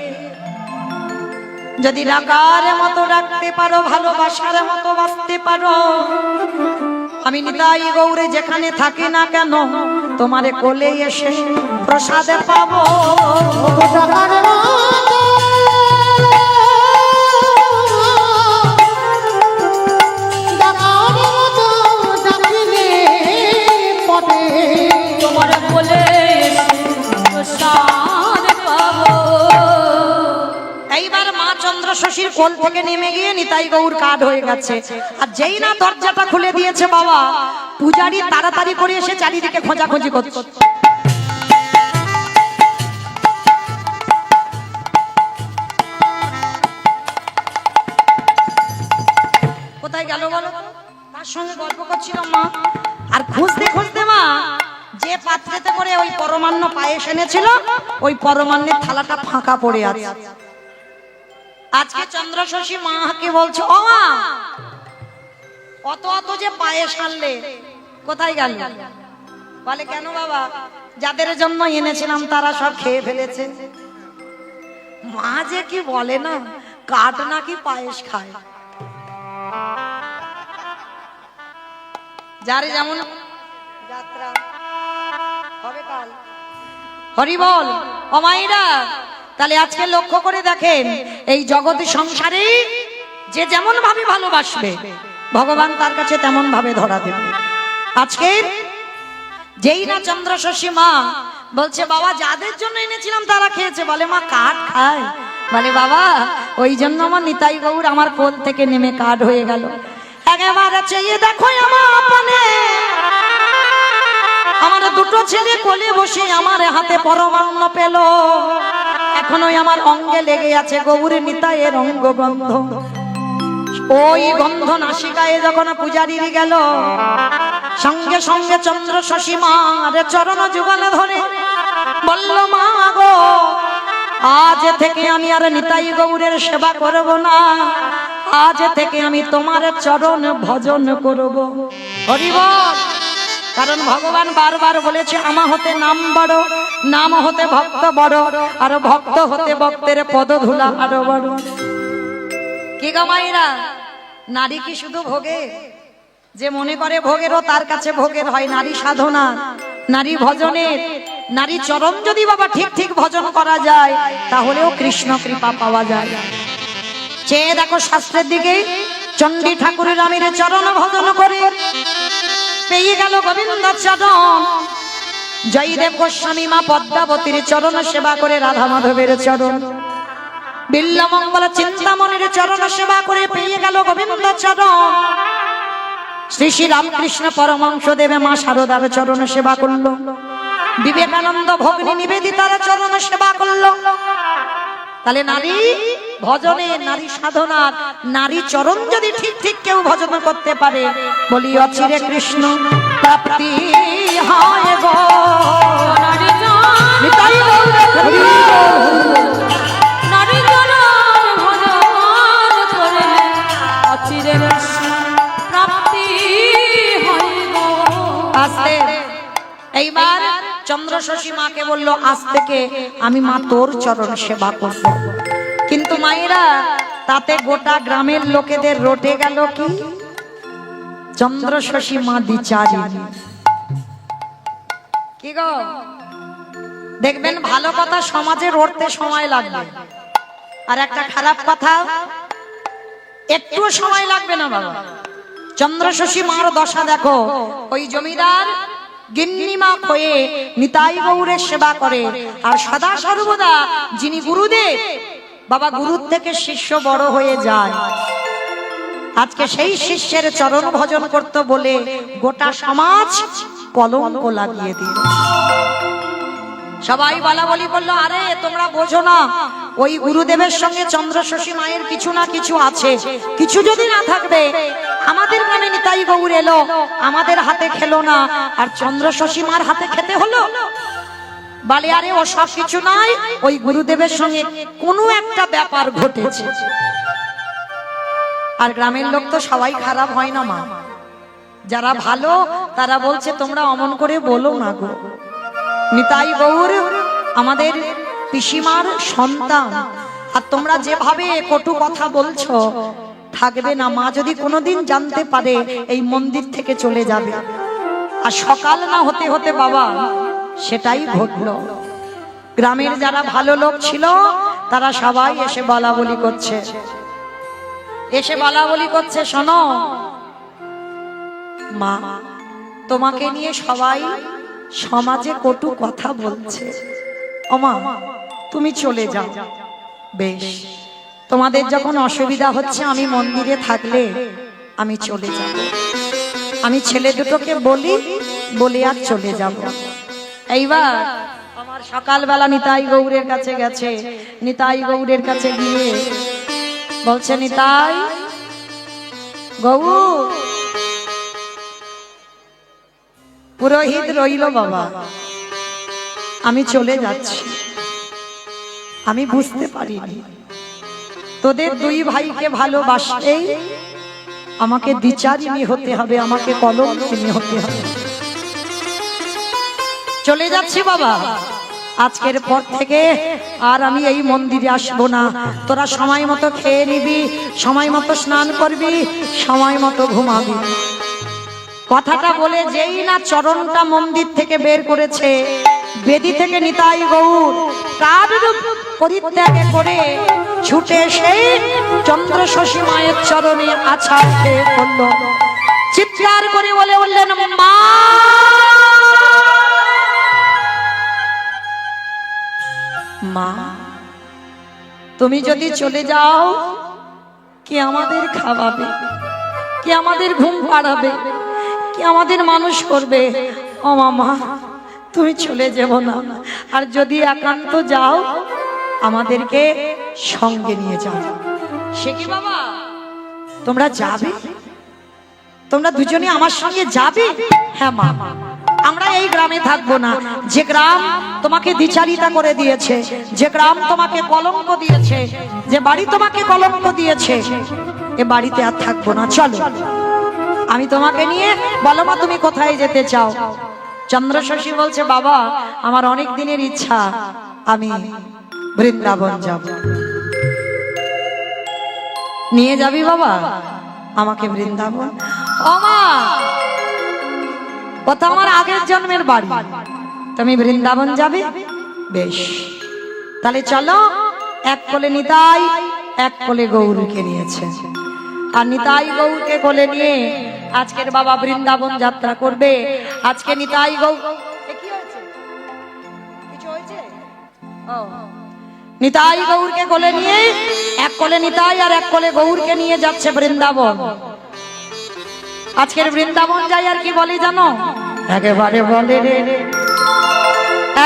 যদি রাগার মতো রাখতে পারো, ভালোবাসার মতো বাঁচতে পারো, আমি নিতাই গৌরে যেখানে থাকি না কেন তোমারে কোলে এসে প্রসাদে পাবো। টাকার তোমার বলে প্রসাদ পাবো। এইবার মা চন্দ্র শশীর কোল থেকে নেমে গিয়ে নিতাই গৌর কাঠ হয়ে গেছে। আর যেই না দরজাটা খুলে দিয়েছে বাবা, পূজারি তাড়াতাড়ি করে এসে চারিদিকে খোঁজাখুঁজি করছে। কোথায় গেল বলো? তার সঙ্গে গল্প করছিল মা। আর খুঁজতে খুঁজতে মা যে পাত্রেতে করে ওই পরমান্ন পায়েস এনেছিল, ওই পরমান্নের থালাটা ফাঁকা পড়ে আছে। আজকে চন্দ্র শশী মাকে বলছে ও মা, অত অত যে পায়েস আনলে কোথায় গেল? বলে কেন বাবা, যাদের জন্য এনেছিলাম তারা সব খেয়ে ফেলেছে। মা যে কি বলে না, কাঠ নাকি পায়েস খায়। যার যেমন যাত্রা হবে কাল। হরি বল ও মাইরা। তাহলে আজকে লক্ষ্য করে দেখেন, এই জগৎ সংসারে যে যেমন ভাবে ভালোবাসবে ভগবান তার কাছে তেমন ভাবে ধরা দেবে। আজকে যেই না চন্দ্র শশী মা বলছে বাবা যাদের জন্য এনেছিলাম তারা খেয়েছে, বলে মা কাঠ খায়? বলে বাবা ওই জন্য আমার নিতাই গৌর আমার কোল থেকে নেমে কাঠ হয়ে গেল। একেবারে চেয়ে দেখো আমার আপনে, আমার দুটো ছেলে কোলে বসে আমার হাতে পরমান্ন পেল, এখনোই আমার অঙ্গে লেগে আছে গৌর নিতাইয়ের অঙ্গ গন্ধ। ওই গন্ধ নাসিকায় যখন পূজারির গেল, সঙ্গে সঙ্গে চন্দ্র শশী মার চরণ যুগল ধরে বলল মা গো, আজ থেকে আমি আর নিতাই গৌরের সেবা করব না, আজ থেকে আমি তোমার চরণ ভজন করব। হরি বল। কারণ ভগবান বারবার বলেছে আমা হতে নাম বড়, নাম হতে ভক্ত বড়, আর ভক্ত হতে ভক্তের পদধূলা আরো বড়। কি গো মায়েরা, নারী কি শুধু ভোগে? যে মনে করে ভোগেরও তার কাছে ভোগের হয়। নারী সাধনা, নারী ভজনের, নারী চরণ যদি বাবা ঠিক ঠিক ভজন করা যায় তাহলেও কৃষ্ণ কৃপা পাওয়া যায়। চেয়ে দেখো শাস্ত্রের দিকে, চণ্ডী ঠাকুরের রামের চরণ ভজন করে পেয়ে গেল গোবিন্দ চরণ। জয়দেব গোস্বামী মা পদ্মাবতীর চরণ সেবা করে রাধা মাধবের চরণ। বিল্লমঙ্গল চিন্তামণির চরণ সেবা করে পেয়ে গেল গোবিন্দ চরণ। শ্রী শ্রী রামকৃষ্ণ পরমহংস দেবে মা শারদার চরণ সেবা করল। বিবেকানন্দ ভগ্নী নিবেদিতার চরণ সেবা করল। তাহলে নারী ভজনে, নারী সাধনার, নারী চরণ যদি ঠিক ঠিক কেউ ভজন করতে পারে, বলি অচিরে কৃষ্ণ প্রাপ্তি হয় গো। নারী জন নিতাই গৌরে হরি বল। নারী জন ভজন করলে অচিরে কৃষ্ণ প্রাপ্তি হয় গো। আস্তে এইবার চন্দ্র শশী মাকে বলল আজ থেকে আমি মা তোর চরণ সেবা করব। কিন্তু মায়েরা তাতে গোটা গ্রামের লোকেদের রটে গেল কি, চন্দ্র শশী মা দ্বিচারী। কি গো, দেখবেন ভালো কথা সমাজে রটতে সময় লাগবে, আর একটা খারাপ কথা একটু সময় লাগবে না বাবা, চন্দ্রশশী মার দশা দেখো, ওই জমিদার গিন্নিমা হয়ে নিতাই গৌরের সেবা করে, আর সদা সর্বদা যিনি গুরুদেব, বাবা গুরুর থেকে শিষ্য বড় হয়ে যায়। আজকে সেই শিষ্যের চরণ ভজন করতে বলে গোটা সমাজ কলঙ্ক লাগিয়ে দিল। সবাই বলা বলি করলো, আরে তোমরা বোঝো না, ওই গুরুদেবের সঙ্গে চন্দ্রশশী মায়ের কিছু না কিছু আছে, কিছু যদি না থাকবে, আমাদের গ্রামে নিতাই গৌর এলো, আমাদের হাতে খেলো না, আর চন্দ্রশশী মার হাতে খেতে হলো। বলে আরে ও সব কিছু নয়, ওই গুরুদেবের সঙ্গে কোনো একটা ব্যাপার ঘটেছে। আর গ্রামের লোক তো সবাই খারাপ হয় না মা, যারা ভালো তারা বলছে তোমরা অমন করে বলো না গো, নিতাই গৌর আমাদের পিসিমার সন্তান, আর তোমরা যেভাবে কটু কথা বলছো থাকবে না, মা যদি কোনোদিন জানতে পারে এই মন্দির থেকে চলে যাবে। আর সকাল না হতে হতে বাবা সেটাই ঘটলো। গ্রামের যারা ভালো লোক ছিল তারা সবাই এসে বলা বলি করছে, এসে বলা বলি করছে, শোনো মা, তোমাকে নিয়ে সবাই সমাজে কটু কথা বলছে, ওমা তুমি চলে যাও। বেশ, তোমাদের যখন অসুবিধা হচ্ছে আমি মন্দিরে থাকলে আমি চলে যাব, আমি ছেলে দুটোকে বলি, বলে আর চলে যাব। এইবার আমার সকালবেলা নিতাই গৌরের কাছে গেছে, নিতাই গৌরের কাছে গিয়ে বলছে, নিতাই গৌর। পুরোহিত রইল বাবা, আমি চলে যাচ্ছি, আমি বুঝতে পারিনি তোদের দুই ভাইকে ভালোবাসতেই আমাকে দ্বিচারিণী হতে হবে, আমাকে কলঙ্কিনী হতে হবে। চলে যাচ্ছি বাবা, আজকের পর থেকে আর আমি এই মন্দিরে আসবো না। তোরা সময় মতো খেয়ে নিবি, সময় মতো স্নান করবি, সময় মতো ঘুমাবি। কথাটা বলে যেই না চরণটা মন্দির থেকে বের করেছে, বেদি থেকে নিতাই গৌর কারূপ পরিত্যাগ করে ছুটে সেই চন্দ্রশশী মায়ের চরণে আছাড় খেয়ে পড়ল। চিৎকার করে বলে বললেন, মা মা, তুমি যদি চলে যাও কে আমাদের খাওয়াবে, কে আমাদের ঘুম পাড়াবে, কে আমাদের মানুষ করবে? ও মামা, তুমি চলে যাবো না, আর যদি একান্ত যাও আমাদেরকে সঙ্গে নিয়ে যাও। সে কি বাবা, তোমরা যাবে? তোমরা দুজনে আমার সঙ্গে যাবে? হ্যাঁ মা, আমরা এই গ্রামে থাকবো না, যে গ্রাম তোমাকে দ্বিচারিতা করে দিয়েছে, যে গ্রাম তোমাকে কলঙ্ক দিয়েছে, যে বাড়ি তোমাকে কলঙ্ক দিয়েছে, এ বাড়িতে আর থাকবো না, চলো আমি তোমাকে নিয়ে। বলো মা তুমি কোথায় যেতে চাও? চন্দ্রশশী বলছে, বাবা আমার অনেক দিনের ইচ্ছা, আমি বৃন্দাবন যাব। নিয়ে যাবি বাবা আমাকে বৃন্দাবন? ও মা, কথা আমার আগের জন্মের বাড়ি, তুমি বৃন্দাবন যাবে? বেশ, তাহলে চলো। এক কোলে নিতাই, এক কোলে গৌরকে নিয়েছে, আর নিতাই গৌরকে কোলে নিয়ে আজকের বাবা বৃন্দাবন যাত্রা করবে। আজকে নিতাই গৌর নিতাই গৌরকে কোলে নিয়ে, এক কোলে নিতাই আর এক কোলে গৌরকে নিয়ে যাচ্ছে বৃন্দাবন। আজকের বৃন্দাবন যাই আর কি বলে জানো? একেবারে বলে রে,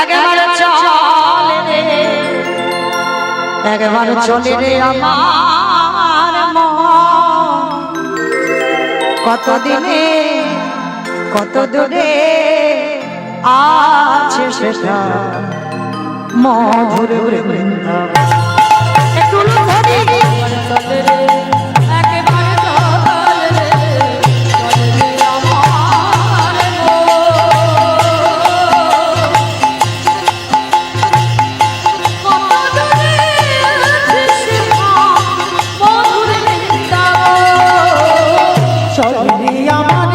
একেবারে চলে রে, একেবারে চলে রে আমার মন। কতদিনে কত দূরে আছে সেটা মধুর বৃন্দাবন। একটু ধরি চলে রে, একেবারে চলে রে, চলে রে আমার মন। কত দূরে আছে সীমা মধুর বৃন্দাবন। চলে আমার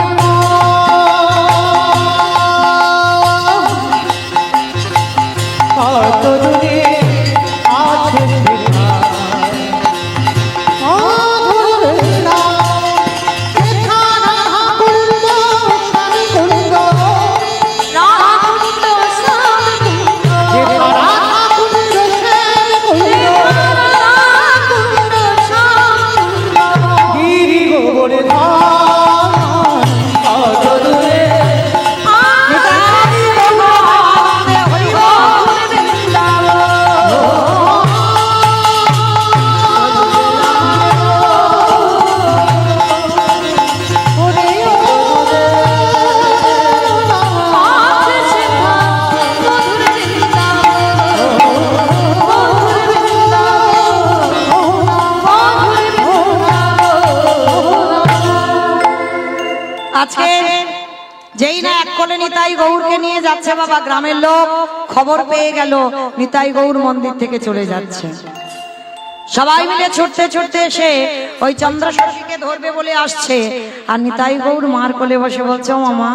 কত দূরে আজকে যেই না এক কোলে নিতাই গৌরকে নিয়ে যাচ্ছে বাবা, গ্রামের লোক খবর পেয়ে গেল নিতাই গৌর মন্দির থেকে চলে যাচ্ছে। সবাই মিলে ছুটতে ছুটতে এসে ওই চন্দ্রশশীকে ধরবে বলে আসছে, আর নিতাই গৌর মার কোলে বসে বলছে, ও মামা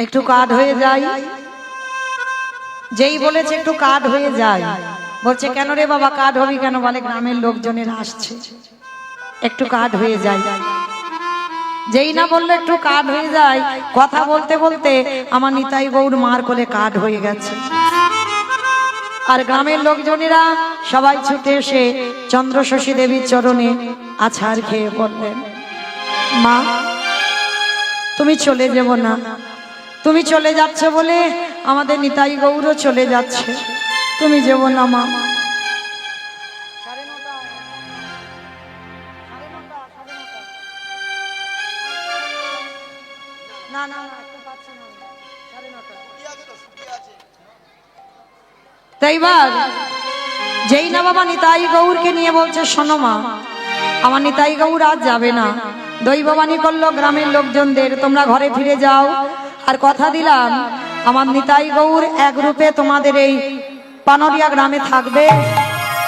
একটু কাঠ হয়ে যায়। যেই বলেছে একটু কাঠ হয়ে যায়, বলছে কেন রে বাবা কাঠ হবি কেন? বলে গ্রামের লোকজনেরা আসছে, একটু কাঠ হয়ে যায়। যেই না বললো একটু কাঠ হয়ে যায়, কথা বলতে বলতে আমার নিতাই গৌর মার কোলে কাঠ হয়ে গেছে। আর গ্রামের লোকজনেরা সবাই ছুটে এসে চন্দ্রশশী দেবীর চরণে আছাড় খেয়ে বললেন, মা তুমি চলে যাব না, তুমি চলে যাচ্ছ বলে আমাদের নিতাই গৌরও চলে যাচ্ছে, তুমি যাব না মা। তাইবার যেই না বাবা নিতাই গৌরকে নিয়ে বলছে, শোনো মা আমার নিতাই গৌর আজ যাবে না। দৈববাণী করলো গ্রামের লোকজনদের, তোমরা ঘরে ফিরে যাও, আর কথা দিলাম আমার নিতাই গৌর এক রূপে তোমাদের এই পানরিয়া গ্রামে থাকবে,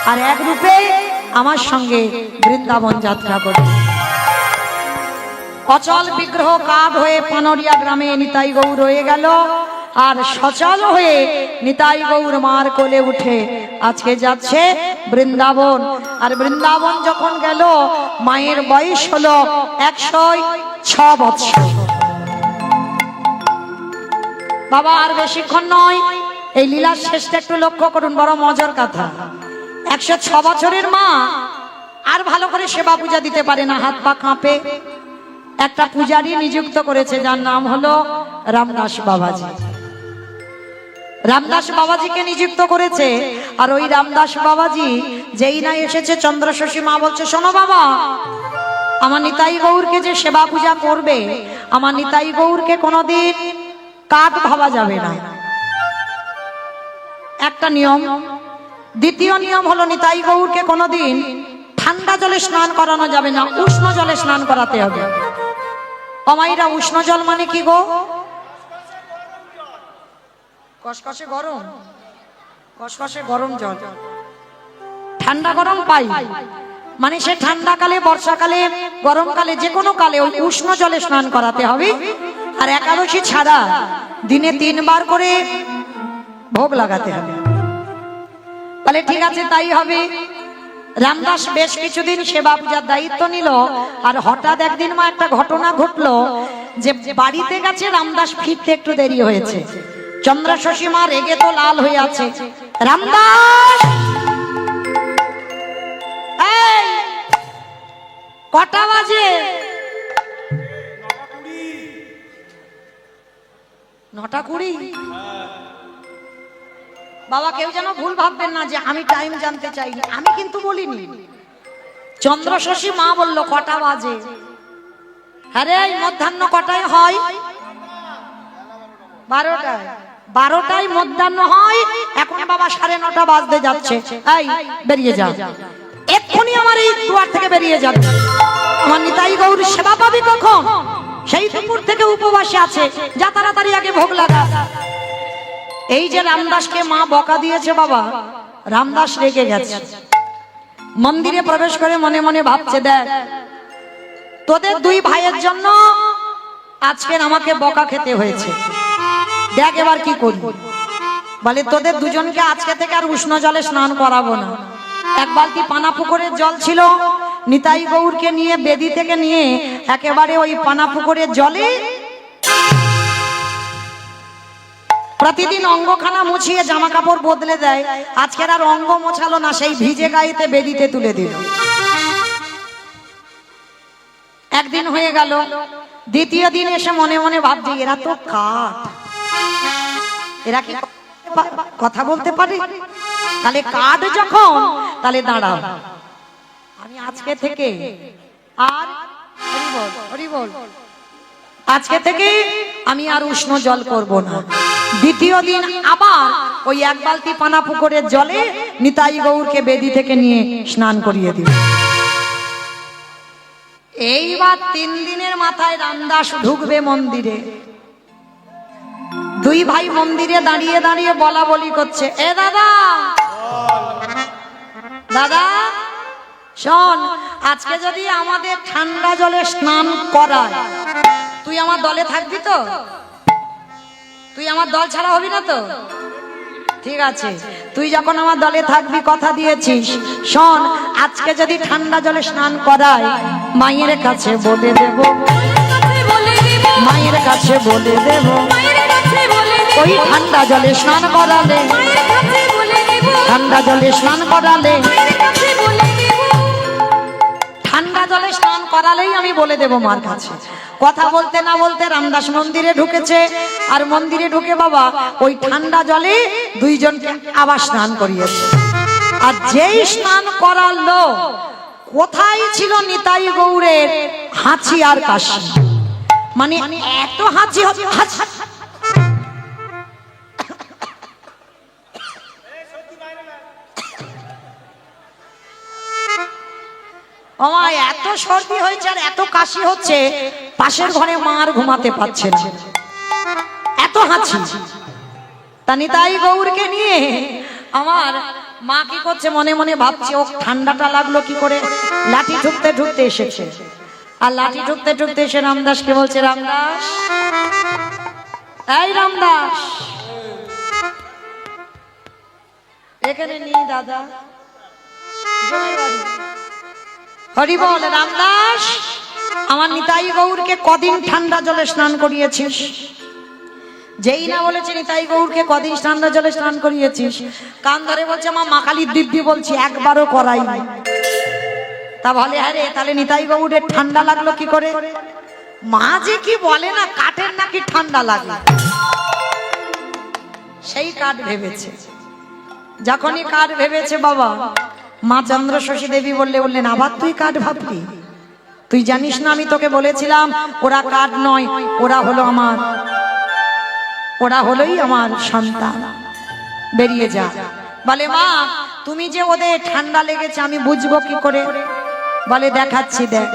আর এক রূপে আমার সঙ্গে বৃন্দাবন যাত্রা করবে। অচল বিগ্রহ কাঠ হয়ে পানরিয়া গ্রামে নিতাই গৌর রয়ে গেল, আর সচল হয়ে নিতাই গৌর মার কোলে উঠে আজকে যাচ্ছে বৃন্দাবন। আর বৃন্দাবন যখন গেল, মায়ের বয়স হলো 106 বৎসর। বাবা আর বেশিক্ষণ নয়, এই লীলার শেষটা একটু লক্ষ্য করুন, বড় মজার কথা। 106 বছরের মা আর ভালো করে সেবা পূজা দিতে পারে না, হাত পা কাঁপে। একটা পূজারী নিযুক্ত করেছে, যার নাম হলো রামদাস বাবাজি। রামদাস বাবাজিকে নিযুক্ত করেছে, আর ওই রামদাস বাবাজি যেই না এসেছে, চন্দ্রশশী মা বলছে, শোনো বাবা আমার নিতাই গৌরকে যে সেবা পূজা করবে, আমার নিতাই গৌরকে কোনোদিন কাঠ ভাবা যাবে না, একটা নিয়ম। দ্বিতীয় নিয়ম হলো নিতাই গৌরকে কোনোদিন ঠান্ডা জলে স্নান করানো যাবে না, উষ্ণ জলে স্নান করাতে হবে। অমাইরা উষ্ণ জল মানে কি গো? কসকসে গরম, কসকসে গরম জল, ঠান্ডা গরম পাই মানে সে ঠান্ডাকালে, বর্ষাকালে, গরমকালে, যে কোনো কালে ওই উষ্ণ জলে স্নান করাতে হবে। আর একাদশী ছাড়া দিনে 3 বার করে ভোগ লাগাতে হবে। বলে ঠিক আছে তাই হবে। রামদাস বেশ কিছুদিন সেবা পূজার দায়িত্ব নিল, আর হঠাৎ একদিন মা একটা ঘটনা ঘটলো যে বাড়িতে গেছে, রামদাস ফিরতে একটু দেরি হয়েছে। চন্দ্রশশী মা রেগে তো লাল হয়ে আছে, রামদাস এই কটা বাজে? 9:20। বাবা কেউ যেন ভুল ভাববেন না যে আমি টাইম জানতে চাইনি, আমি কিন্তু বলিনি। চন্দ্রশশী মা বলল কটা বাজে। আরে মধ্যাহ্ন কটায় হয়? 12টায়। 12টায় মধ্যাহ্ন হয়, এখন বাবা 9:30 বাজতে যাচ্ছে। এই বেরিয়ে যা, এক্ষুনি আমার এই দুয়ার থেকে বেরিয়ে যাবে। আমার নিতাই গৌর সেবা পাবি কখন? সেই দুপুর থেকে উপবাসে আছে, যা তাড়াতাড়ি আগে ভোগ লাগা। এই যে রামদাসকে মা বকা দিয়েছে বাবা, রামদাস রেগে গেছে। মন্দিরে প্রবেশ করে মনে মনে ভাবছে, দেখ তোদের 2 ভাইয়ের জন্য আজকের আমাকে বকা খেতে হয়েছে, দেখ এবার কি করব। বলে তোদের দুজনকে আজকে থেকে আর উষ্ণ জলে স্নান করাবো না। 1 বালতি পানা পুকুরের জল ছিল, নিতাই গৌরকে নিয়ে বেদি থেকে নিয়ে একেবারে ওই পানা পুকুরের জলে প্রতিদিন অঙ্গখানা মুছিয়ে জামা কাপড় বদলে দেয়। আজকের আর অঙ্গ মোছালো না, সেই ভিজে গায়েতে বেদিতে তুলে দিল। একদিন হয়ে গেল, দ্বিতীয় দিন এসে মনে মনে ভাবছি, এরা তো কাঠ, এরা কি কথা বলতে পারে? তাহলে কাঠ যখন, তাহলে দাঁড়াও, আমি আজকে থেকে আর হরি বল, আজকে থেকে আমি আর উষ্ণ জল করব না। দ্বিতীয় দিন আবার ওই 1 বালতি পানা পুকুরের জলে নিতাই গৌরকে বেদি থেকে নিয়ে স্নান করিয়ে দিল। এইবার 3 দিনের মাথায় রামদাস ঢুকবে মন্দিরে। দুই ভাই মন্দিরে দাঁড়িয়ে দাঁড়িয়ে বলা বলি করছে, এ দাদা দাদা শোন, আজকে যদি আমাদের ঠান্ডা জলে স্নান করায় তুই আমার দলে থাকবি তো? তুই আমার দল ছাড়া হবি না তো? ঠিক আছে, তুই যখন আমার দলে থাকবি কথা দিয়েছিস, শোন আজকে যদি ঠান্ডা জলে স্নান করায় মায়ের কাছে বলে দেব, মায়ের কাছে বলে দেব ওই ঠান্ডা জলে স্নান করালে, ঠান্ডা জলে স্নান করালে, ঠান্ডা জলে স্নান করালেই আমি বলে দেব মার কাছে। কথা বলতে না বলতে রামদাস মন্দিরে ঢুকেছে, আর মন্দিরে ঢুকে বাবা ওই ঠান্ডা জলে দুইজনকে আবার স্নান করিয়েছে। আর যেই স্নান করালো, কোথায় ছিল নিতাই গৌরের হাঁচি আর কাশি, মানে এত হাঁচি হাঁচি আমার এত সর্দি হয়েছে আর এত কাশি হচ্ছে, পাশের ঘরে মা আর ঘুমাতে পারছে না, এত হাঁচি। তা নিতাই গৌরকে নিয়ে আমার মা কি করছে, মনে মনে ভাবছে ও ঠান্ডাটা লাগলো কি করে। লাঠি ঠুকতে ঠুকতে এসেছে, আর লাঠি ঠুকতে ঠুকতে এসে রামদাসকে বলছে, রামদাস, এই রামদাস এখানে নি দাদা, হরি বল। রামদাস, আমার নিতাই গৌরকে কদিন ঠান্ডা জলে স্নান করিয়েছিস? যেই না বলেছে নিতাই গৌরকে কদিন ঠান্ডা জলে স্নান করিয়েছিস, কান ধরে বলছে মা মাকালির দিব্যি বলছি একবারও করাই নাই। তা বলে আরে তাহলে নিতাই গৌরের ঠান্ডা লাগলো কি করে? মা যে কি বলে না, কাঠের নাকি ঠান্ডা লাগে, সেই কাঠ ভেবেছে। যখনই কাঠ ভেবেছে বাবা, মা চন্দ্রশশী দেবী বললেন আবার তুই কাঠ ভাবলি? তুই জানিস না আমি তোকে বলেছিলাম ওরা কাঠ নয়, ওরা হলো আমার, ওরা হলোই আমার সন্তান, বেরিয়ে যা। বলে মা তুমি যে ওদের ঠান্ডা লেগেছে আমি বুঝবো কি করে? বলে দেখাচ্ছি দেখ।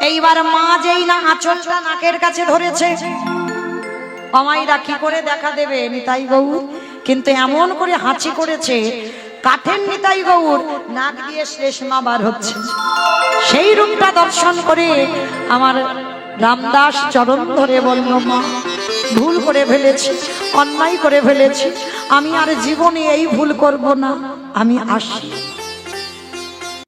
এইবার মা যেই না আঁচলটা নাকের কাছে ধরেছে, অমাইরা কি করে দেখা দেবে নিতাই গৌর? কিন্তু এমন করে হাঁচি করেছে, কাঠের নিতাই গৌর নাক দিয়ে শ্লেষ্মা বার হচ্ছে। সেই রূপটা দর্শন করে আমার রামদাস চরণ ধরে বলল, মা ভুল করে ফেলেছি, অন্যায় করে ফেলেছি, আমি আর জীবনে এই ভুল করব না, আমি আসি।